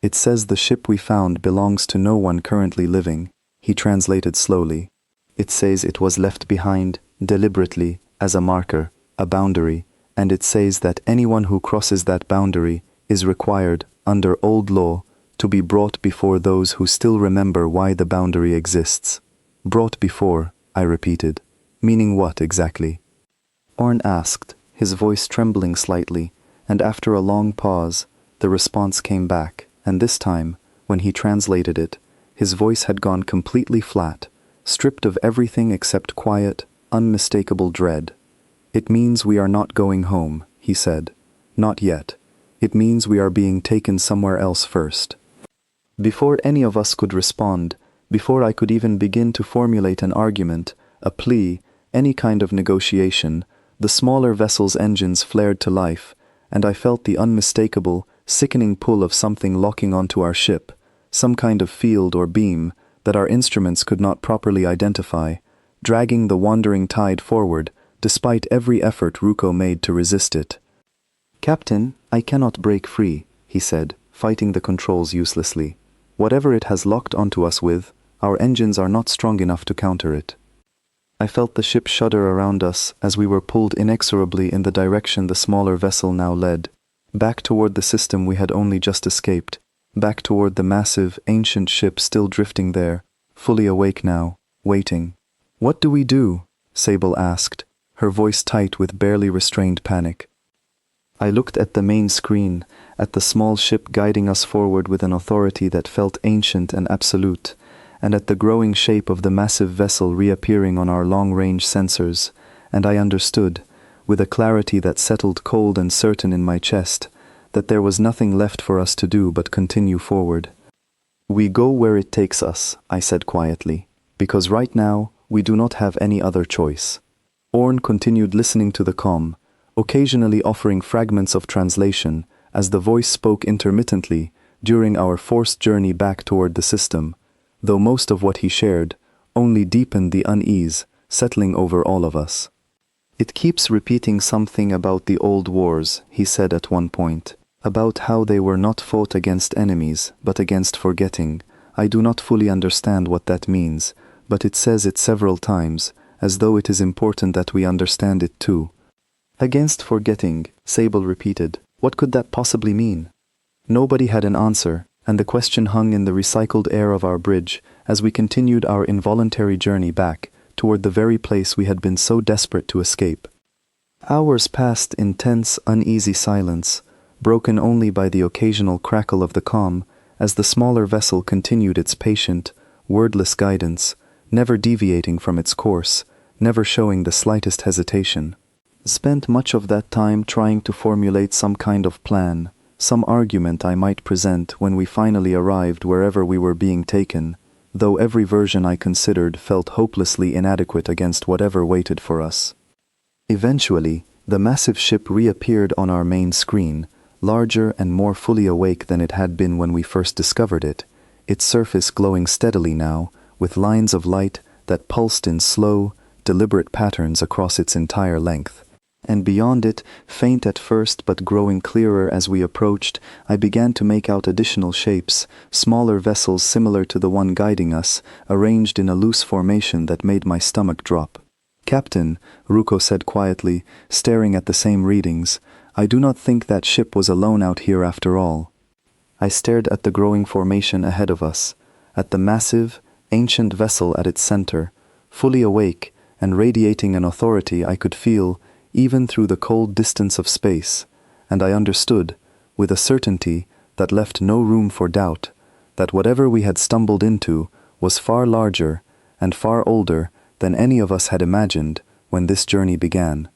"It says the ship we found belongs to no one currently living," he translated slowly. "It says it was left behind, deliberately, as a marker, a boundary, and it says that anyone who crosses that boundary is required, under old law, to be brought before those who still remember why the boundary exists." "Brought before," I repeated. "Meaning what exactly?" Orn asked, his voice trembling slightly, and after a long pause, the response came back, and this time, when he translated it, his voice had gone completely flat, stripped of everything except quiet, unmistakable dread. "It means we are not going home," he said. "Not yet. It means we are being taken somewhere else first." Before any of us could respond, before I could even begin to formulate an argument, a plea, any kind of negotiation, the smaller vessel's engines flared to life, and I felt the unmistakable, sickening pull of something locking onto our ship, some kind of field or beam that our instruments could not properly identify, dragging the wandering tide forward, despite every effort Ruko made to resist it. "Captain, I cannot break free," he said, fighting the controls uselessly. "Whatever it has locked onto us with, our engines are not strong enough to counter it." I felt the ship shudder around us as we were pulled inexorably in the direction the smaller vessel now led, back toward the system we had only just escaped, back toward the massive, ancient ship still drifting there, fully awake now, waiting. "What do we do?" Sable asked, her voice tight with barely restrained panic. I looked at the main screen, at the small ship guiding us forward with an authority that felt ancient and absolute, and at the growing shape of the massive vessel reappearing on our long-range sensors, and I understood, with a clarity that settled cold and certain in my chest, that there was nothing left for us to do but continue forward. "We go where it takes us," I said quietly, "because right now we do not have any other choice." Orn continued listening to the comm, occasionally offering fragments of translation as the voice spoke intermittently during our forced journey back toward the system, though most of what he shared only deepened the unease settling over all of us. "It keeps repeating something about the old wars," he said at one point, "about how they were not fought against enemies, but against forgetting. I do not fully understand what that means, but it says it several times, as though it is important that we understand it too." "Against forgetting," Sable repeated. What could that possibly mean? Nobody had an answer, and the question hung in the recycled air of our bridge as we continued our involuntary journey back toward the very place we had been so desperate to escape. Hours passed in tense, uneasy silence, broken only by the occasional crackle of the comm as the smaller vessel continued its patient, wordless guidance, never deviating from its course, never showing the slightest hesitation. Spent much of that time trying to formulate some kind of plan, some argument I might present when we finally arrived wherever we were being taken, though every version I considered felt hopelessly inadequate against whatever waited for us. Eventually, the massive ship reappeared on our main screen, larger and more fully awake than it had been when we first discovered it, its surface glowing steadily now, with lines of light that pulsed in slow, deliberate patterns across its entire length. And beyond it, faint at first but growing clearer as we approached, I began to make out additional shapes, smaller vessels similar to the one guiding us, arranged in a loose formation that made my stomach drop. "Captain," Ruko said quietly, staring at the same readings, "I do not think that ship was alone out here after all." I stared at the growing formation ahead of us, at the massive, ancient vessel at its center, fully awake and radiating an authority I could feel even through the cold distance of space, and I understood, with a certainty that left no room for doubt, that whatever we had stumbled into was far larger and far older than any of us had imagined when this journey began.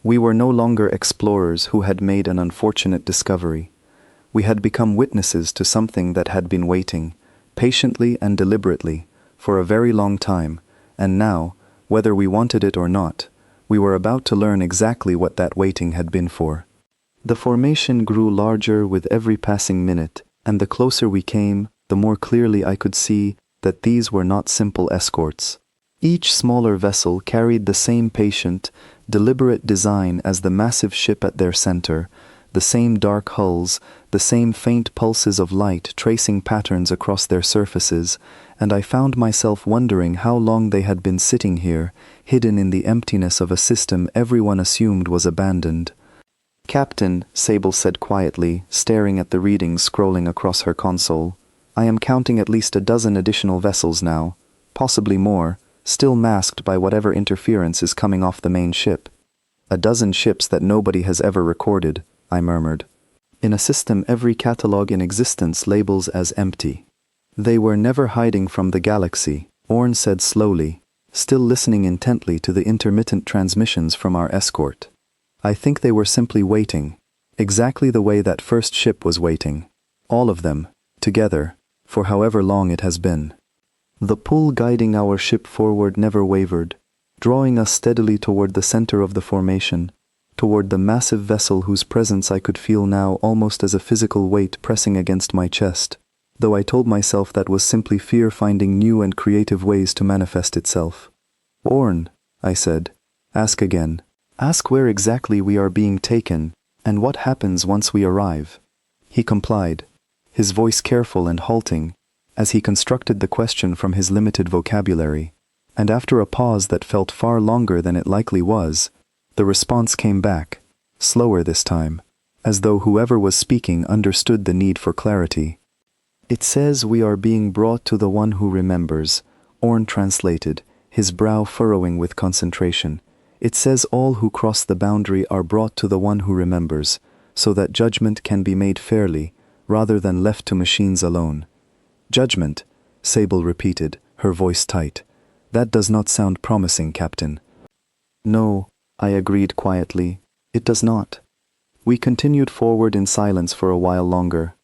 We were no longer explorers who had made an unfortunate discovery. We had become witnesses to something that had been waiting, patiently and deliberately, for a very long time, and now, whether we wanted it or not, we were about to learn exactly what that waiting had been for. The formation grew larger with every passing minute, and the closer we came, the more clearly I could see that these were not simple escorts. Each smaller vessel carried the same patient, deliberate design as the massive ship at their center, the same dark hulls, the same faint pulses of light tracing patterns across their surfaces, and I found myself wondering how long they had been sitting here, hidden in the emptiness of a system everyone assumed was abandoned. "Captain," Sable said quietly, staring at the readings scrolling across her console, "I am counting at least a dozen additional vessels now, possibly more, still masked by whatever interference is coming off the main ship." "A dozen ships that nobody has ever recorded," I murmured. "In a system every catalog in existence labels as empty." "They were never hiding from the galaxy," Orn said slowly, still listening intently to the intermittent transmissions from our escort. "I think they were simply waiting, exactly the way that first ship was waiting. All of them, together, for however long it has been." The pull guiding our ship forward never wavered, drawing us steadily toward the center of the formation, toward the massive vessel whose presence I could feel now almost as a physical weight pressing against my chest, though I told myself that was simply fear finding new and creative ways to manifest itself. "Orn," I said, "ask again. Ask where exactly we are being taken, and what happens once we arrive." He complied, his voice careful and halting, as he constructed the question from his limited vocabulary, and after a pause that felt far longer than it likely was, the response came back, slower this time, as though whoever was speaking understood the need for clarity. "It says we are being brought to the one who remembers," Orn translated, his brow furrowing with concentration. "It says all who cross the boundary are brought to the one who remembers, so that judgment can be made fairly, rather than left to machines alone. Judgment, Sable repeated, her voice tight. That does not sound promising, Captain. No, I agreed quietly. It does not. We continued forward in silence for a while longer,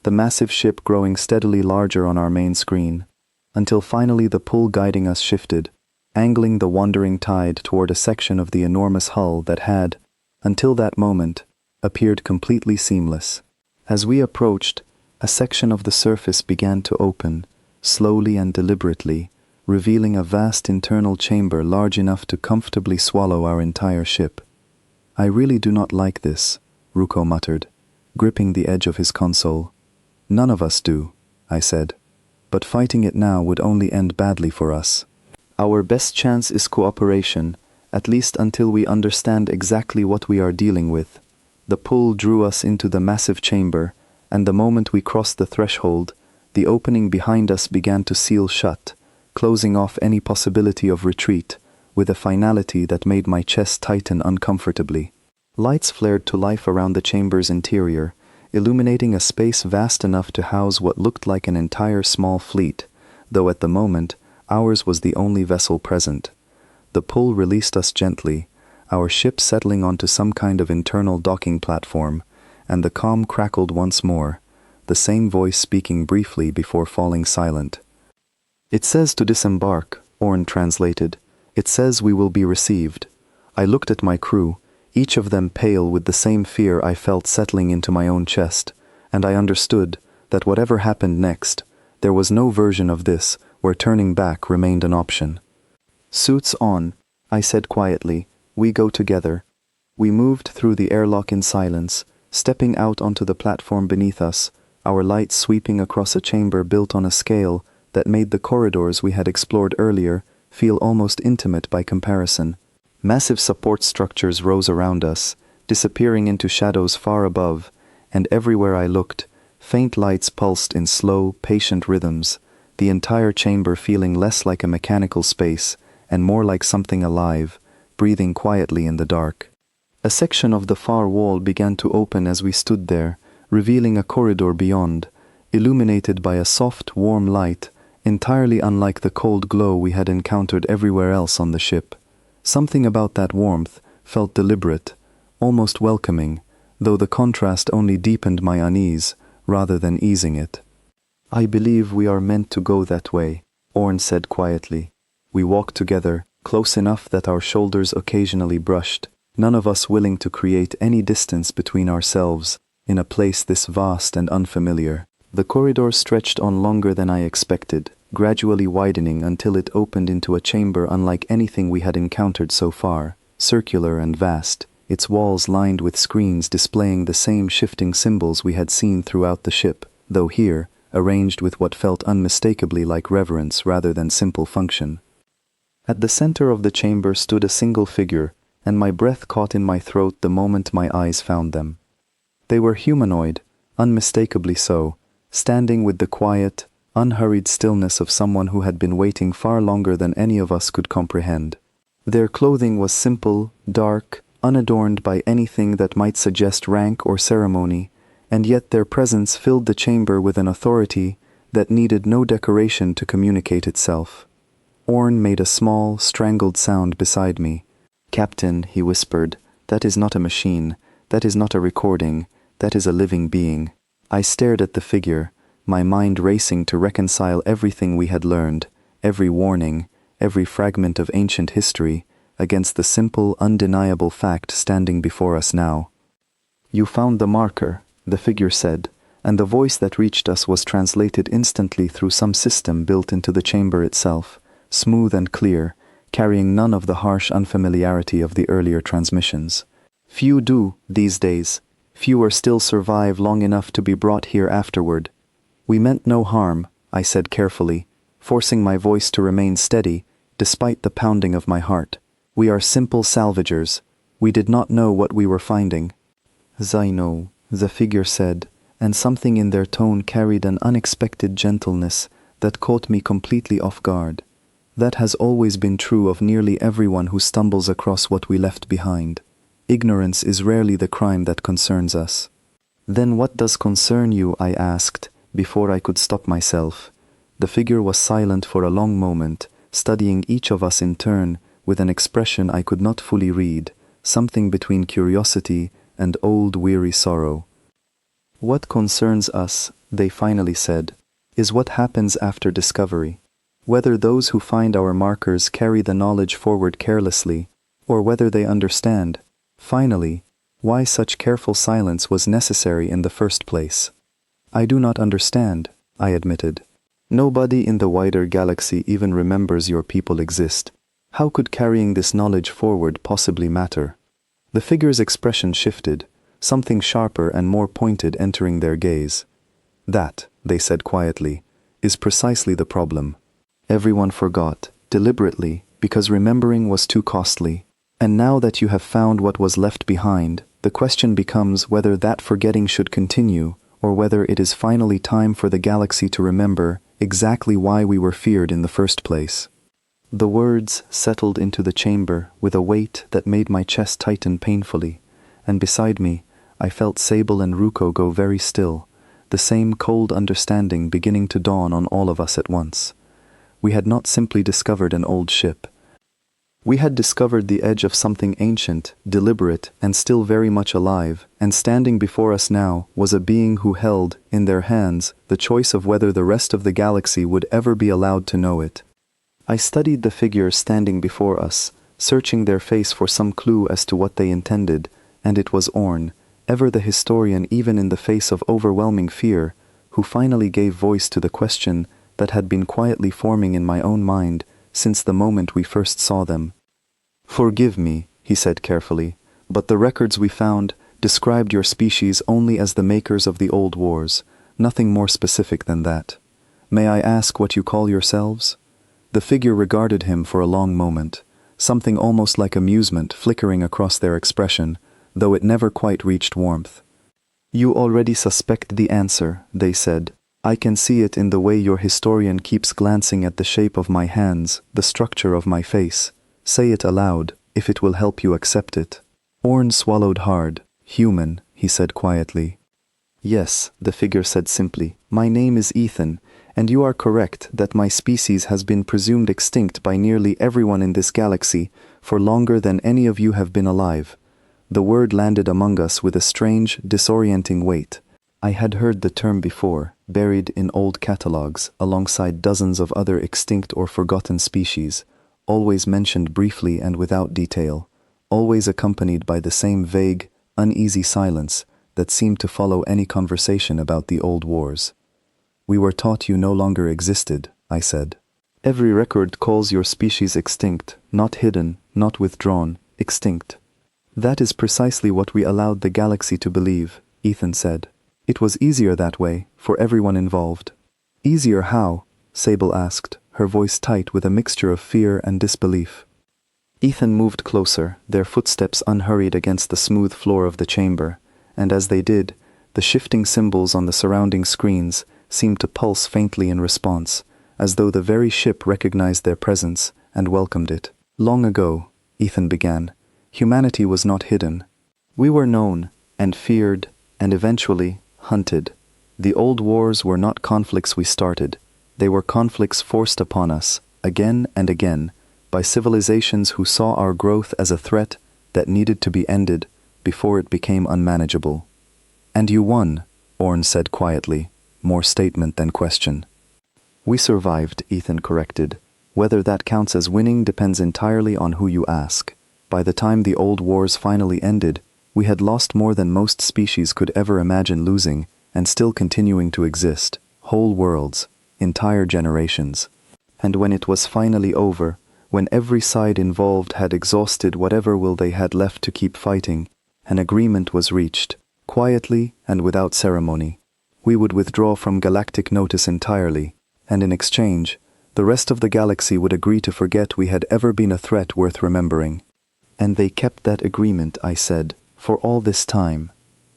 the massive ship growing steadily larger on our main screen, until finally the pull guiding us shifted, angling the wandering tide toward a section of the enormous hull that had, until that moment, appeared completely seamless. As we approached, a section of the surface began to open, slowly and deliberately, revealing a vast internal chamber large enough to comfortably swallow our entire ship. I really do not like this, Ruko muttered, gripping the edge of his console. None of us do, I said, but fighting it now would only end badly for us. Our best chance is cooperation, at least until we understand exactly what we are dealing with. The pull drew us into the massive chamber, and the moment we crossed the threshold, the opening behind us began to seal shut, closing off any possibility of retreat, with a finality that made my chest tighten uncomfortably. Lights flared to life around the chamber's interior, illuminating a space vast enough to house what looked like an entire small fleet, though at the moment, ours was the only vessel present. The pull released us gently, our ship settling onto some kind of internal docking platform, and the comm crackled once more, the same voice speaking briefly before falling silent. It says to disembark, Orn translated. It says we will be received. I looked at my crew, each of them pale with the same fear I felt settling into my own chest, and I understood that whatever happened next, there was no version of this where turning back remained an option. Suits on, I said quietly. We go together. We moved through the airlock in silence, stepping out onto the platform beneath us, our lights sweeping across a chamber built on a scale that made the corridors we had explored earlier feel almost intimate by comparison. Massive support structures rose around us, disappearing into shadows far above, and everywhere I looked, faint lights pulsed in slow, patient rhythms, the entire chamber feeling less like a mechanical space and more like something alive, breathing quietly in the dark. A section of the far wall began to open as we stood there, revealing a corridor beyond, illuminated by a soft, warm light, entirely unlike the cold glow we had encountered everywhere else on the ship. Something about that warmth felt deliberate, almost welcoming, though the contrast only deepened my unease rather than easing it. I believe we are meant to go that way, Orn said quietly. We walked together, close enough that our shoulders occasionally brushed, none of us willing to create any distance between ourselves in a place this vast and unfamiliar. The corridor stretched on longer than I expected, gradually widening until it opened into a chamber unlike anything we had encountered so far, circular and vast, its walls lined with screens displaying the same shifting symbols we had seen throughout the ship, though here, arranged with what felt unmistakably like reverence rather than simple function. At the center of the chamber stood a single figure, and my breath caught in my throat the moment my eyes found them. They were humanoid, unmistakably so, standing with the quiet, unhurried stillness of someone who had been waiting far longer than any of us could comprehend. Their clothing was simple, dark, unadorned by anything that might suggest rank or ceremony, and yet their presence filled the chamber with an authority that needed no decoration to communicate itself. Orn made a small, strangled sound beside me. "Captain," he whispered, "that is not a machine, that is not a recording, that is a living being." I stared at the figure, my mind racing to reconcile everything we had learned, every warning, every fragment of ancient history, against the simple, undeniable fact standing before us now. "You found the marker," the figure said, and the voice that reached us was translated instantly through some system built into the chamber itself, smooth and clear, carrying none of the harsh unfamiliarity of the earlier transmissions. "Few do, these days. Fewer still survive long enough to be brought here afterward. We meant no harm," I said carefully, forcing my voice to remain steady, despite the pounding of my heart. "We are simple salvagers. We did not know what we were finding." "Zaino," the figure said, and something in their tone carried an unexpected gentleness that caught me completely off guard. That has always been true of nearly everyone who stumbles across what we left behind. Ignorance is rarely the crime that concerns us. "Then what does concern you?" I asked, before I could stop myself. The figure was silent for a long moment, studying each of us in turn with an expression I could not fully read, something between curiosity and old weary sorrow. "What concerns us," they finally said, "is what happens after discovery. Whether those who find our markers carry the knowledge forward carelessly, or whether they understand, finally, why such careful silence was necessary in the first place." "I do not understand," I admitted. "Nobody in the wider galaxy even remembers your people exist. How could carrying this knowledge forward possibly matter?" The figure's expression shifted, something sharper and more pointed entering their gaze. "That," they said quietly, "is precisely the problem. Everyone forgot, deliberately, because remembering was too costly. And now that you have found what was left behind, the question becomes whether that forgetting should continue, or whether it is finally time for the galaxy to remember exactly why we were feared in the first place." The words settled into the chamber with a weight that made my chest tighten painfully, and beside me, I felt Sable and Ruko go very still, the same cold understanding beginning to dawn on all of us at once. We had not simply discovered an old ship. We had discovered the edge of something ancient, deliberate, and still very much alive, and standing before us now was a being who held, in their hands, the choice of whether the rest of the galaxy would ever be allowed to know it. I studied the figures standing before us, searching their face for some clue as to what they intended, and it was Orn, ever the historian even in the face of overwhelming fear, who finally gave voice to the question that had been quietly forming in my own mind since the moment we first saw them. "Forgive me," he said carefully, "but the records we found described your species only as the makers of the old wars, nothing more specific than that. May I ask what you call yourselves?" The figure regarded him for a long moment, something almost like amusement flickering across their expression, though it never quite reached warmth. "You already suspect the answer," they said. "I can see it in the way your historian keeps glancing at the shape of my hands, the structure of my face. Say it aloud, if it will help you accept it." Orn swallowed hard. "Human," he said quietly. "Yes," the figure said simply. "My name is Ethan, and you are correct that my species has been presumed extinct by nearly everyone in this galaxy for longer than any of you have been alive." The word landed among us with a strange, disorienting weight. I had heard the term before, buried in old catalogues, alongside dozens of other extinct or forgotten species, always mentioned briefly and without detail, always accompanied by the same vague, uneasy silence that seemed to follow any conversation about the old wars. "We were taught you no longer existed," I said. "Every record calls your species extinct, not hidden, not withdrawn, extinct." "That is precisely what we allowed the galaxy to believe," Ethan said. "It was easier that way, for everyone involved." "Easier how?" Sable asked, her voice tight with a mixture of fear and disbelief. Ethan moved closer, their footsteps unhurried against the smooth floor of the chamber, and as they did, the shifting symbols on the surrounding screens seemed to pulse faintly in response, as though the very ship recognized their presence and welcomed it. "Long ago," Ethan began, "humanity was not hidden. We were known, and feared, and eventually hunted. The old wars were not conflicts we started. They were conflicts forced upon us, again and again, by civilizations who saw our growth as a threat that needed to be ended before it became unmanageable." "And you won," Orn said quietly, more statement than question. "We survived," Ethan corrected. "Whether that counts as winning depends entirely on who you ask. By the time the old wars finally ended, we had lost more than most species could ever imagine losing, and still continuing to exist. Whole worlds, entire generations. And when it was finally over, when every side involved had exhausted whatever will they had left to keep fighting, an agreement was reached, quietly and without ceremony. We would withdraw from galactic notice entirely, and in exchange, the rest of the galaxy would agree to forget we had ever been a threat worth remembering." "And they kept that agreement," I said, "for all this time."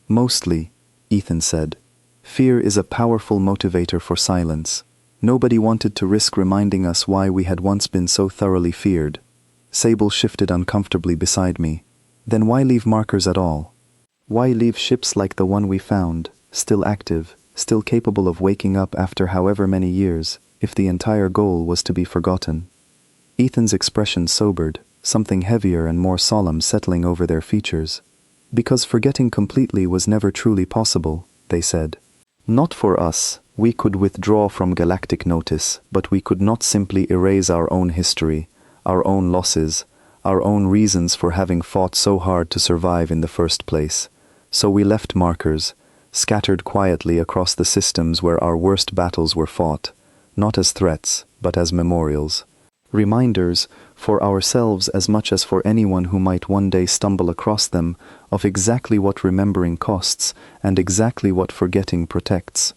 "Mostly," Ethan said. "Fear is a powerful motivator for silence. Nobody wanted to risk reminding us why we had once been so thoroughly feared." Sable shifted uncomfortably beside me. "Then why leave markers at all? Why leave ships like the one we found, still active, still capable of waking up after however many years, if the entire goal was to be forgotten? Ethan's expression sobered, something heavier and more solemn settling over their features. Because forgetting completely was never truly possible, they said. Not for us. We could withdraw from galactic notice, but we could not simply erase our own history, our own losses, our own reasons for having fought so hard to survive in the first place. So we left markers, scattered quietly across the systems where our worst battles were fought, not as threats, but as memorials. Reminders, for ourselves as much as for anyone who might one day stumble across them, of exactly what remembering costs and exactly what forgetting protects.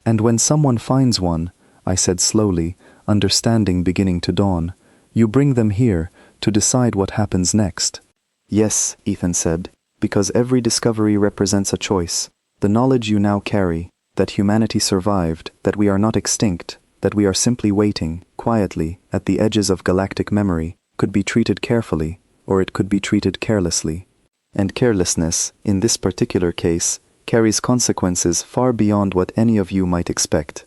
And when someone finds one, I said slowly, understanding beginning to dawn, you bring them here to decide what happens next. Yes, Ethan said, because every discovery represents a choice. The knowledge you now carry, that humanity survived, that we are not extinct, that we are simply waiting, quietly, at the edges of galactic memory, could be treated carefully, or it could be treated carelessly. And carelessness, in this particular case, carries consequences far beyond what any of you might expect.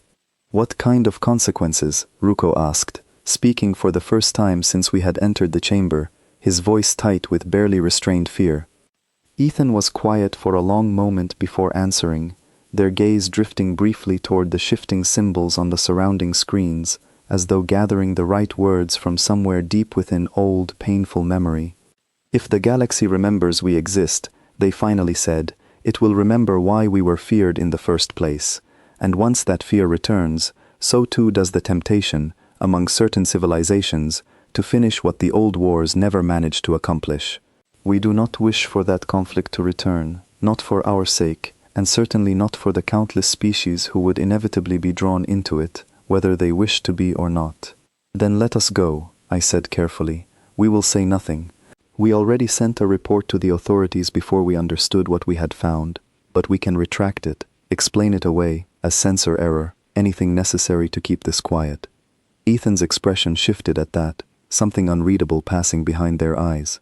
What kind of consequences? Ruko asked, speaking for the first time since we had entered the chamber, his voice tight with barely restrained fear. Ethan was quiet for a long moment before answering, their gaze drifting briefly toward the shifting symbols on the surrounding screens, as though gathering the right words from somewhere deep within old, painful memory. If the galaxy remembers we exist, they finally said, it will remember why we were feared in the first place, and once that fear returns, so too does the temptation, among certain civilizations, to finish what the old wars never managed to accomplish. We do not wish for that conflict to return, not for our sake, and certainly not for the countless species who would inevitably be drawn into it, whether they wish to be or not. Then let us go, I said carefully. We will say nothing. We already sent a report to the authorities before we understood what we had found, but we can retract it, explain it away, as censor error, anything necessary to keep this quiet. Ethan's expression shifted at that, something unreadable passing behind their eyes.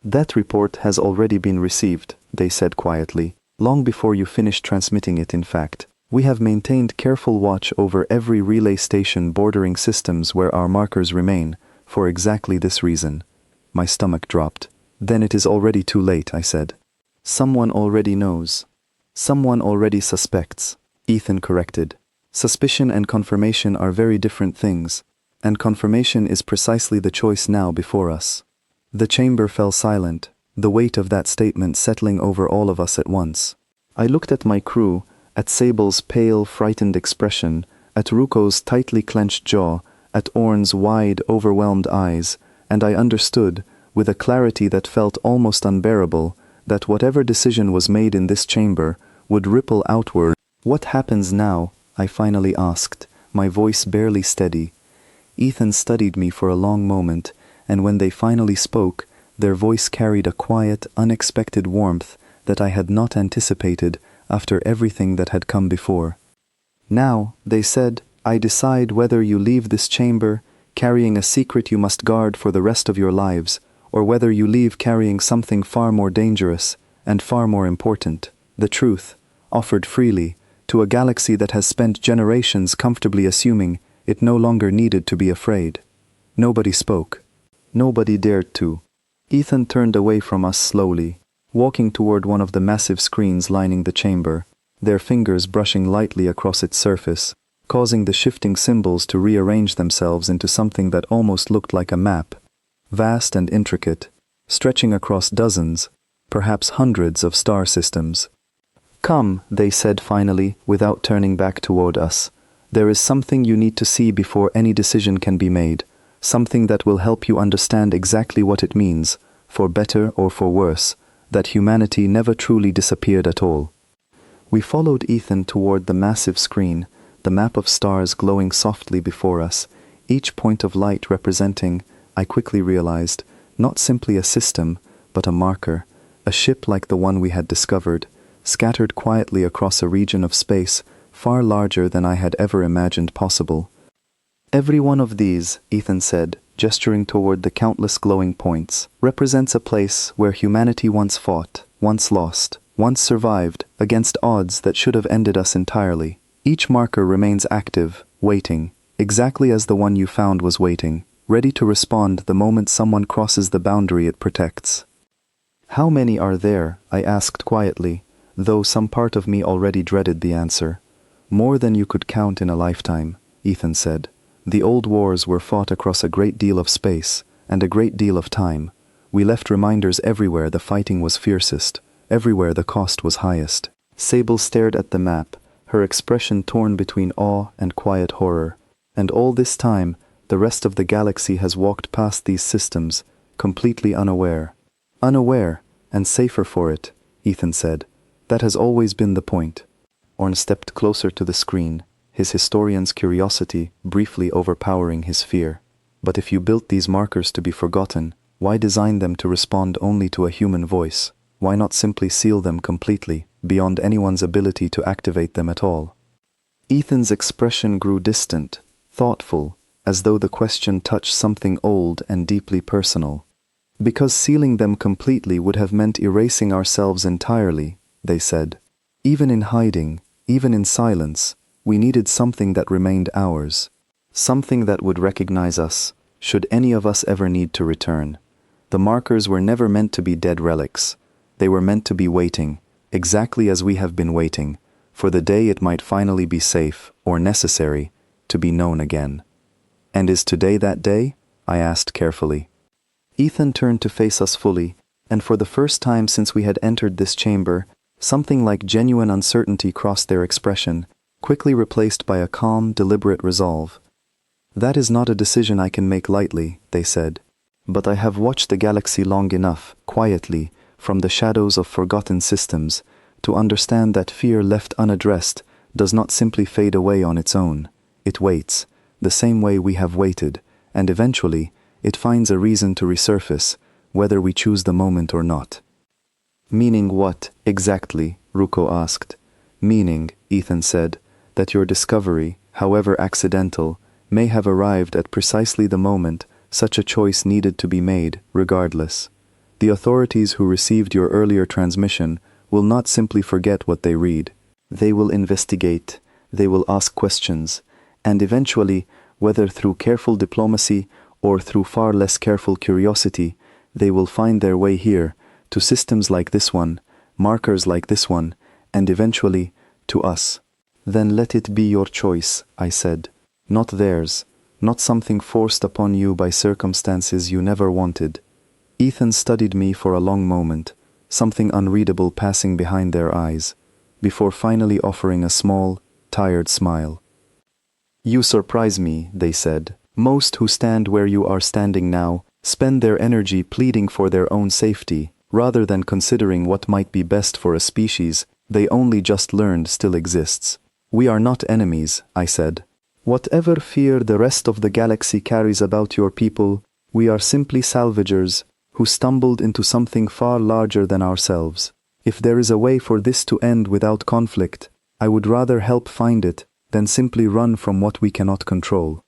That report has already been received, they said quietly, long before you finished transmitting it in fact. We have maintained careful watch over every relay station bordering systems where our markers remain, for exactly this reason. My stomach dropped. Then it is already too late, I said. Someone already knows. Someone already suspects, Ethan corrected. Suspicion and confirmation are very different things, and confirmation is precisely the choice now before us. The chamber fell silent, the weight of that statement settling over all of us at once. I looked at my crew, at Sable's pale, frightened expression, at Ruko's tightly clenched jaw, at Orn's wide, overwhelmed eyes, and I understood, with a clarity that felt almost unbearable, that whatever decision was made in this chamber would ripple outward. What happens now? I finally asked, my voice barely steady. Ethan studied me for a long moment, and when they finally spoke, their voice carried a quiet, unexpected warmth that I had not anticipated after everything that had come before. Now, they said, I decide whether you leave this chamber carrying a secret you must guard for the rest of your lives, or whether you leave carrying something far more dangerous and far more important, the truth, offered freely, to a galaxy that has spent generations comfortably assuming it no longer needed to be afraid. Nobody spoke. Nobody dared to. Ethan turned away from us slowly, walking toward one of the massive screens lining the chamber, their fingers brushing lightly across its surface, causing the shifting symbols to rearrange themselves into something that almost looked like a map, vast and intricate, stretching across dozens, perhaps hundreds of star systems. Come, they said finally, without turning back toward us. There is something you need to see before any decision can be made, something that will help you understand exactly what it means, for better or for worse, that humanity never truly disappeared at all. We followed Ethan toward the massive screen, the map of stars glowing softly before us, each point of light representing, I quickly realized, not simply a system, but a marker, a ship like the one we had discovered, scattered quietly across a region of space far larger than I had ever imagined possible. Every one of these, Ethan said, gesturing toward the countless glowing points, represents a place where humanity once fought, once lost, once survived, against odds that should have ended us entirely. Each marker remains active, waiting, exactly as the one you found was waiting, ready to respond the moment someone crosses the boundary it protects. How many are there? I asked quietly, though some part of me already dreaded the answer. More than you could count in a lifetime, Ethan said. The old wars were fought across a great deal of space, and a great deal of time. We left reminders everywhere the fighting was fiercest, everywhere the cost was highest. Sable stared at the map, her expression torn between awe and quiet horror. And all this time, the rest of the galaxy has walked past these systems, completely unaware. Unaware, and safer for it, Ethan said. That has always been the point. Orn stepped closer to the screen, his historian's curiosity briefly overpowering his fear. But if you built these markers to be forgotten, why design them to respond only to a human voice? Why not simply seal them completely, beyond anyone's ability to activate them at all? Ethan's expression grew distant, thoughtful, as though the question touched something old and deeply personal. Because sealing them completely would have meant erasing ourselves entirely, they said. Even in hiding, even in silence, we needed something that remained ours. Something that would recognize us, should any of us ever need to return. The markers were never meant to be dead relics. They were meant to be waiting, exactly as we have been waiting, for the day it might finally be safe, or necessary, to be known again. And is today that day? I asked carefully. Ethan turned to face us fully, and for the first time since we had entered this chamber, something like genuine uncertainty crossed their expression, quickly replaced by a calm, deliberate resolve. That is not a decision I can make lightly, they said. But I have watched the galaxy long enough, quietly, from the shadows of forgotten systems, to understand that fear left unaddressed does not simply fade away on its own. It waits, the same way we have waited, and eventually, it finds a reason to resurface, whether we choose the moment or not. Meaning what, exactly? Ruko asked. Meaning, Ethan said, that your discovery, however accidental, may have arrived at precisely the moment such a choice needed to be made, regardless. The authorities who received your earlier transmission will not simply forget what they read. They will investigate, they will ask questions, and eventually, whether through careful diplomacy or through far less careful curiosity, they will find their way here, to systems like this one, markers like this one, and eventually, to us. Then let it be your choice, I said, not theirs, not something forced upon you by circumstances you never wanted. Ethan studied me for a long moment, something unreadable passing behind their eyes, before finally offering a small, tired smile. You surprise me, they said. Most who stand where you are standing now spend their energy pleading for their own safety, rather than considering what might be best for a species they only just learned still exists. We are not enemies, I said. Whatever fear the rest of the galaxy carries about your people, we are simply salvagers who stumbled into something far larger than ourselves. If there is a way for this to end without conflict, I would rather help find it than simply run from what we cannot control.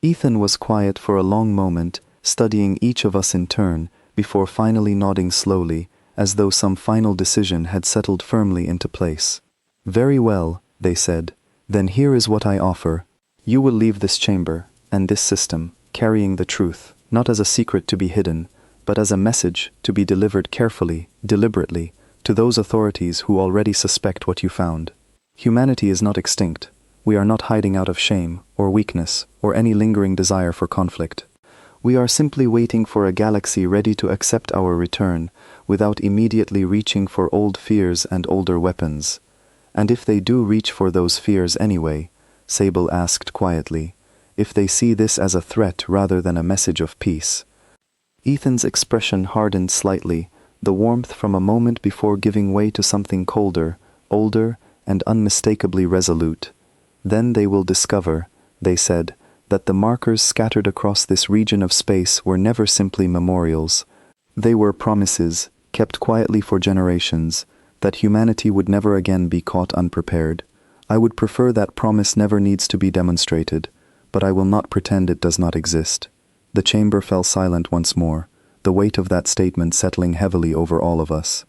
Ethan was quiet for a long moment, studying each of us in turn, before finally nodding slowly, as though some final decision had settled firmly into place. Very well, they said. Then here is what I offer. You will leave this chamber, and this system, carrying the truth, not as a secret to be hidden, but as a message to be delivered carefully, deliberately, to those authorities who already suspect what you found. Humanity is not extinct. We are not hiding out of shame, or weakness, or any lingering desire for conflict. We are simply waiting for a galaxy ready to accept our return, without immediately reaching for old fears and older weapons. And if they do reach for those fears anyway, Sable asked quietly, if they see this as a threat rather than a message of peace. Ethan's expression hardened slightly, the warmth from a moment before giving way to something colder, older, and unmistakably resolute. Then they will discover, they said, that the markers scattered across this region of space were never simply memorials. They were promises, kept quietly for generations, that humanity would never again be caught unprepared. I would prefer that promise never needs to be demonstrated, but I will not pretend it does not exist. The chamber fell silent once more, the weight of that statement settling heavily over all of us.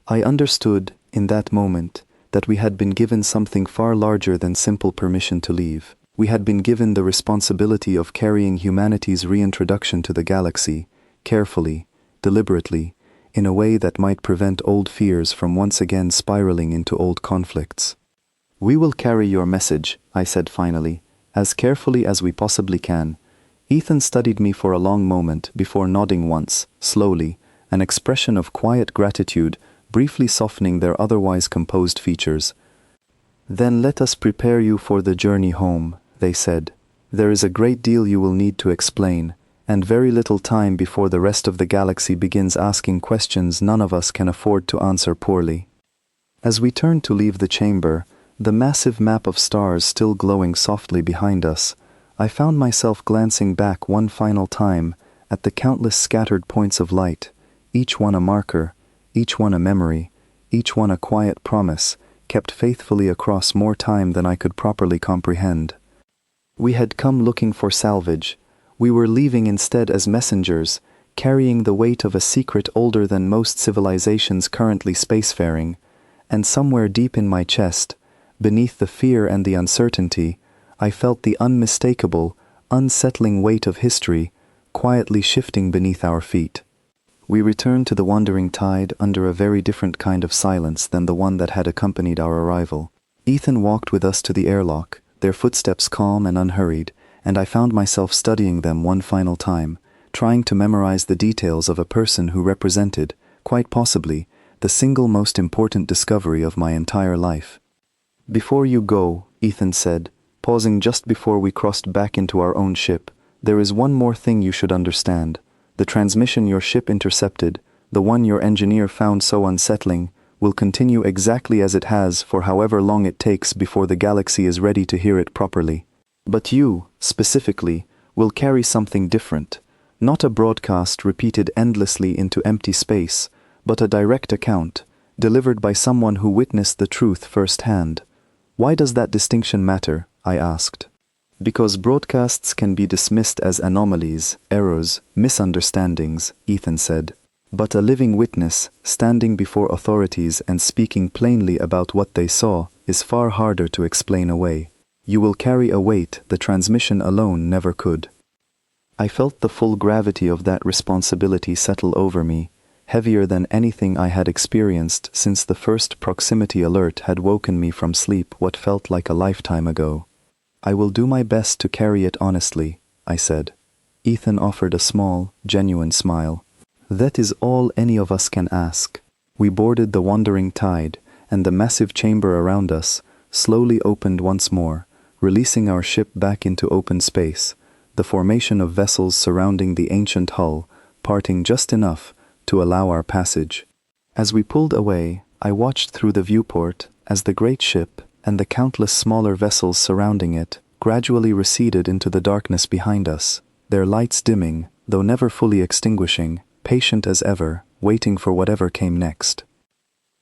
I understood, in that moment, that we had been given something far larger than simple permission to leave. We had been given the responsibility of carrying humanity's reintroduction to the galaxy, carefully, deliberately, in a way that might prevent old fears from once again spiraling into old conflicts. "We will carry your message," I said finally, "as carefully as we possibly can." Ethan studied me for a long moment before nodding once, slowly, an expression of quiet gratitude briefly softening their otherwise composed features. "Then let us prepare you for the journey home," they said. "There is a great deal you will need to explain, and very little time before the rest of the galaxy begins asking questions none of us can afford to answer poorly." As we turned to leave the chamber, the massive map of stars still glowing softly behind us, I found myself glancing back one final time at the countless scattered points of light, each one a marker, each one a memory, each one a quiet promise, kept faithfully across more time than I could properly comprehend. We had come looking for salvage. We were leaving instead as messengers, carrying the weight of a secret older than most civilizations currently spacefaring, and somewhere deep in my chest, beneath the fear and the uncertainty, I felt the unmistakable, unsettling weight of history quietly shifting beneath our feet. We returned to the wandering tide under a very different kind of silence than the one that had accompanied our arrival. Ethan walked with us to the airlock, their footsteps calm and unhurried, and I found myself studying them one final time, trying to memorize the details of a person who represented, quite possibly, the single most important discovery of my entire life. "Before you go," Ethan said, pausing just before we crossed back into our own ship, "there is one more thing you should understand. The transmission your ship intercepted, the one your engineer found so unsettling, will continue exactly as it has for however long it takes before the galaxy is ready to hear it properly. But you, specifically, will carry something different. Not a broadcast repeated endlessly into empty space, but a direct account, delivered by someone who witnessed the truth firsthand." "Why does that distinction matter?" I asked. "Because broadcasts can be dismissed as anomalies, errors, misunderstandings," Ethan said. "But a living witness, standing before authorities and speaking plainly about what they saw, is far harder to explain away. You will carry a weight the transmission alone never could." I felt the full gravity of that responsibility settle over me, heavier than anything I had experienced since the first proximity alert had woken me from sleep what felt like a lifetime ago. "I will do my best to carry it honestly," I said. Ethan offered a small, genuine smile. "That is all any of us can ask." We boarded the wandering tide, and the massive chamber around us slowly opened once more, releasing our ship back into open space, the formation of vessels surrounding the ancient hull, parting just enough to allow our passage. As we pulled away, I watched through the viewport as the great ship and the countless smaller vessels surrounding it gradually receded into the darkness behind us, their lights dimming, though never fully extinguishing, patient as ever, waiting for whatever came next.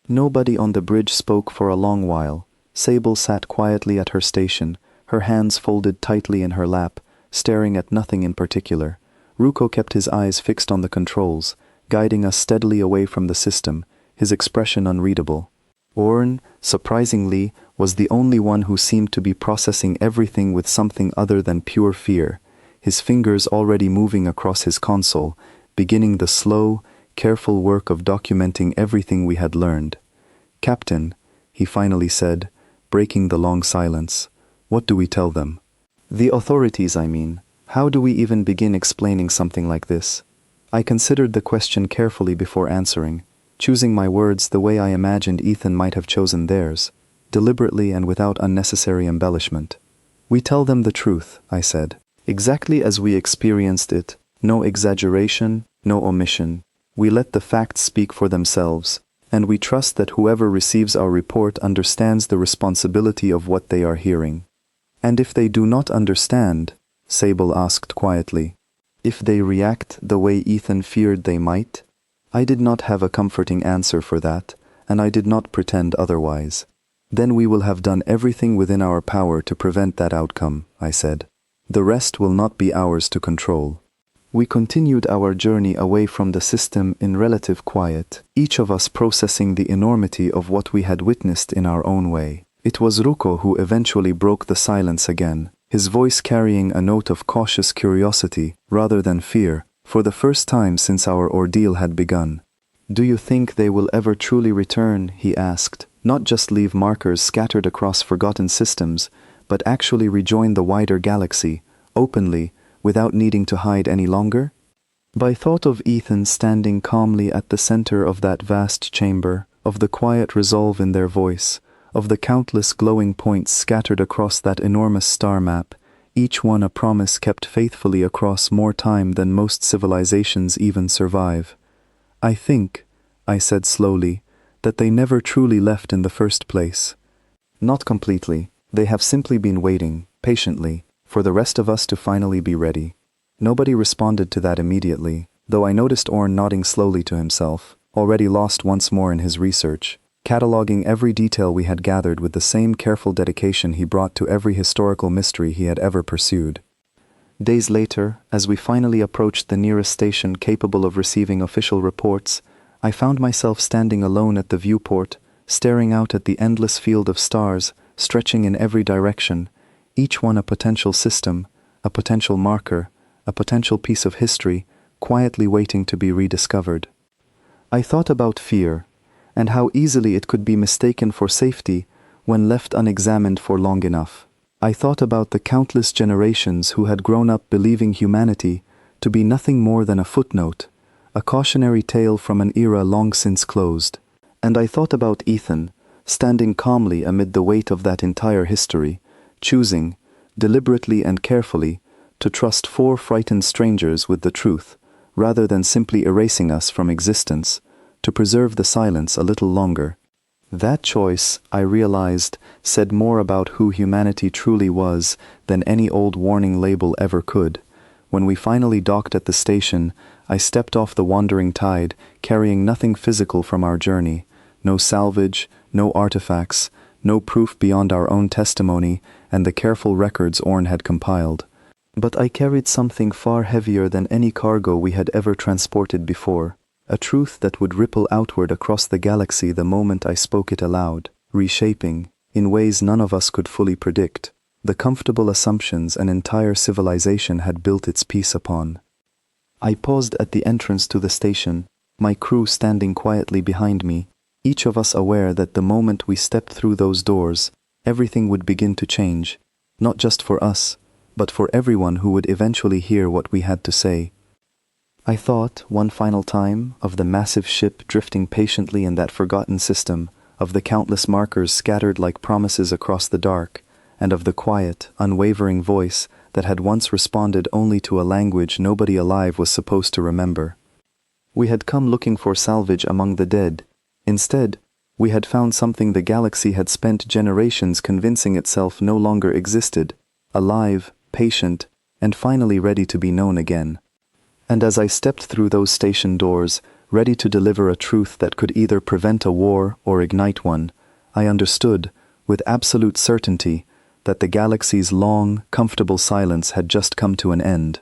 Nobody on the bridge spoke for a long while. Sable sat quietly at her station, her hands folded tightly in her lap, staring at nothing in particular. Ruko kept his eyes fixed on the controls, guiding us steadily away from the system, his expression unreadable. Orn, surprisingly, was the only one who seemed to be processing everything with something other than pure fear, his fingers already moving across his console, beginning the slow, careful work of documenting everything we had learned. "Captain," he finally said, breaking the long silence, "what do we tell them?" "The authorities, I mean. How do we even begin explaining something like this?" I considered the question carefully before answering, choosing my words the way I imagined Ethan might have chosen theirs, deliberately and without unnecessary embellishment. "We tell them the truth," I said, "exactly as we experienced it, no exaggeration, no omission. We let the facts speak for themselves, and we trust that whoever receives our report understands the responsibility of what they are hearing." "And if they do not understand?" Sable asked quietly. "If they react the way Ethan feared they might?" I did not have a comforting answer for that, and I did not pretend otherwise. "Then we will have done everything within our power to prevent that outcome," I said. "The rest will not be ours to control." We continued our journey away from the system in relative quiet, each of us processing the enormity of what we had witnessed in our own way. It was Ruko who eventually broke the silence again, his voice carrying a note of cautious curiosity rather than fear, for the first time since our ordeal had begun. "Do you think they will ever truly return?" he asked. "Not just leave markers scattered across forgotten systems, but actually rejoin the wider galaxy, openly, without needing to hide any longer?" I thought of Ethan standing calmly at the center of that vast chamber, of the quiet resolve in their voice, of the countless glowing points scattered across that enormous star map, each one a promise kept faithfully across more time than most civilizations even survive. "I think," I said slowly, "that they never truly left in the first place." "Not completely. They have simply been waiting, patiently, for the rest of us to finally be ready." Nobody responded to that immediately, though I noticed Orn nodding slowly to himself, already lost once more in his research, cataloging every detail we had gathered with the same careful dedication he brought to every historical mystery he had ever pursued. Days later, as we finally approached the nearest station capable of receiving official reports, I found myself standing alone at the viewport, staring out at the endless field of stars, stretching in every direction, each one a potential system, a potential marker, a potential piece of history, quietly waiting to be rediscovered. I thought about fear, and how easily it could be mistaken for safety when left unexamined for long enough. I thought about the countless generations who had grown up believing humanity to be nothing more than a footnote, a cautionary tale from an era long since closed. And I thought about Ethan, standing calmly amid the weight of that entire history, choosing, deliberately and carefully, to trust four frightened strangers with the truth, rather than simply erasing us from existence, to preserve the silence a little longer. That choice, I realized, said more about who humanity truly was than any old warning label ever could. When we finally docked at the station, I stepped off the wandering tide, carrying nothing physical from our journey, no salvage, no artifacts, no proof beyond our own testimony and the careful records Orn had compiled. But I carried something far heavier than any cargo we had ever transported before. A truth that would ripple outward across the galaxy the moment I spoke it aloud, reshaping, in ways none of us could fully predict, the comfortable assumptions an entire civilization had built its peace upon. I paused at the entrance to the station, my crew standing quietly behind me, each of us aware that the moment we stepped through those doors, everything would begin to change, not just for us, but for everyone who would eventually hear what we had to say. I thought, one final time, of the massive ship drifting patiently in that forgotten system, of the countless markers scattered like promises across the dark, and of the quiet, unwavering voice that had once responded only to a language nobody alive was supposed to remember. We had come looking for salvage among the dead. Instead, we had found something the galaxy had spent generations convincing itself no longer existed, alive, patient, and finally ready to be known again. And as I stepped through those station doors, ready to deliver a truth that could either prevent a war or ignite one, I understood, with absolute certainty, that the galaxy's long, comfortable silence had just come to an end.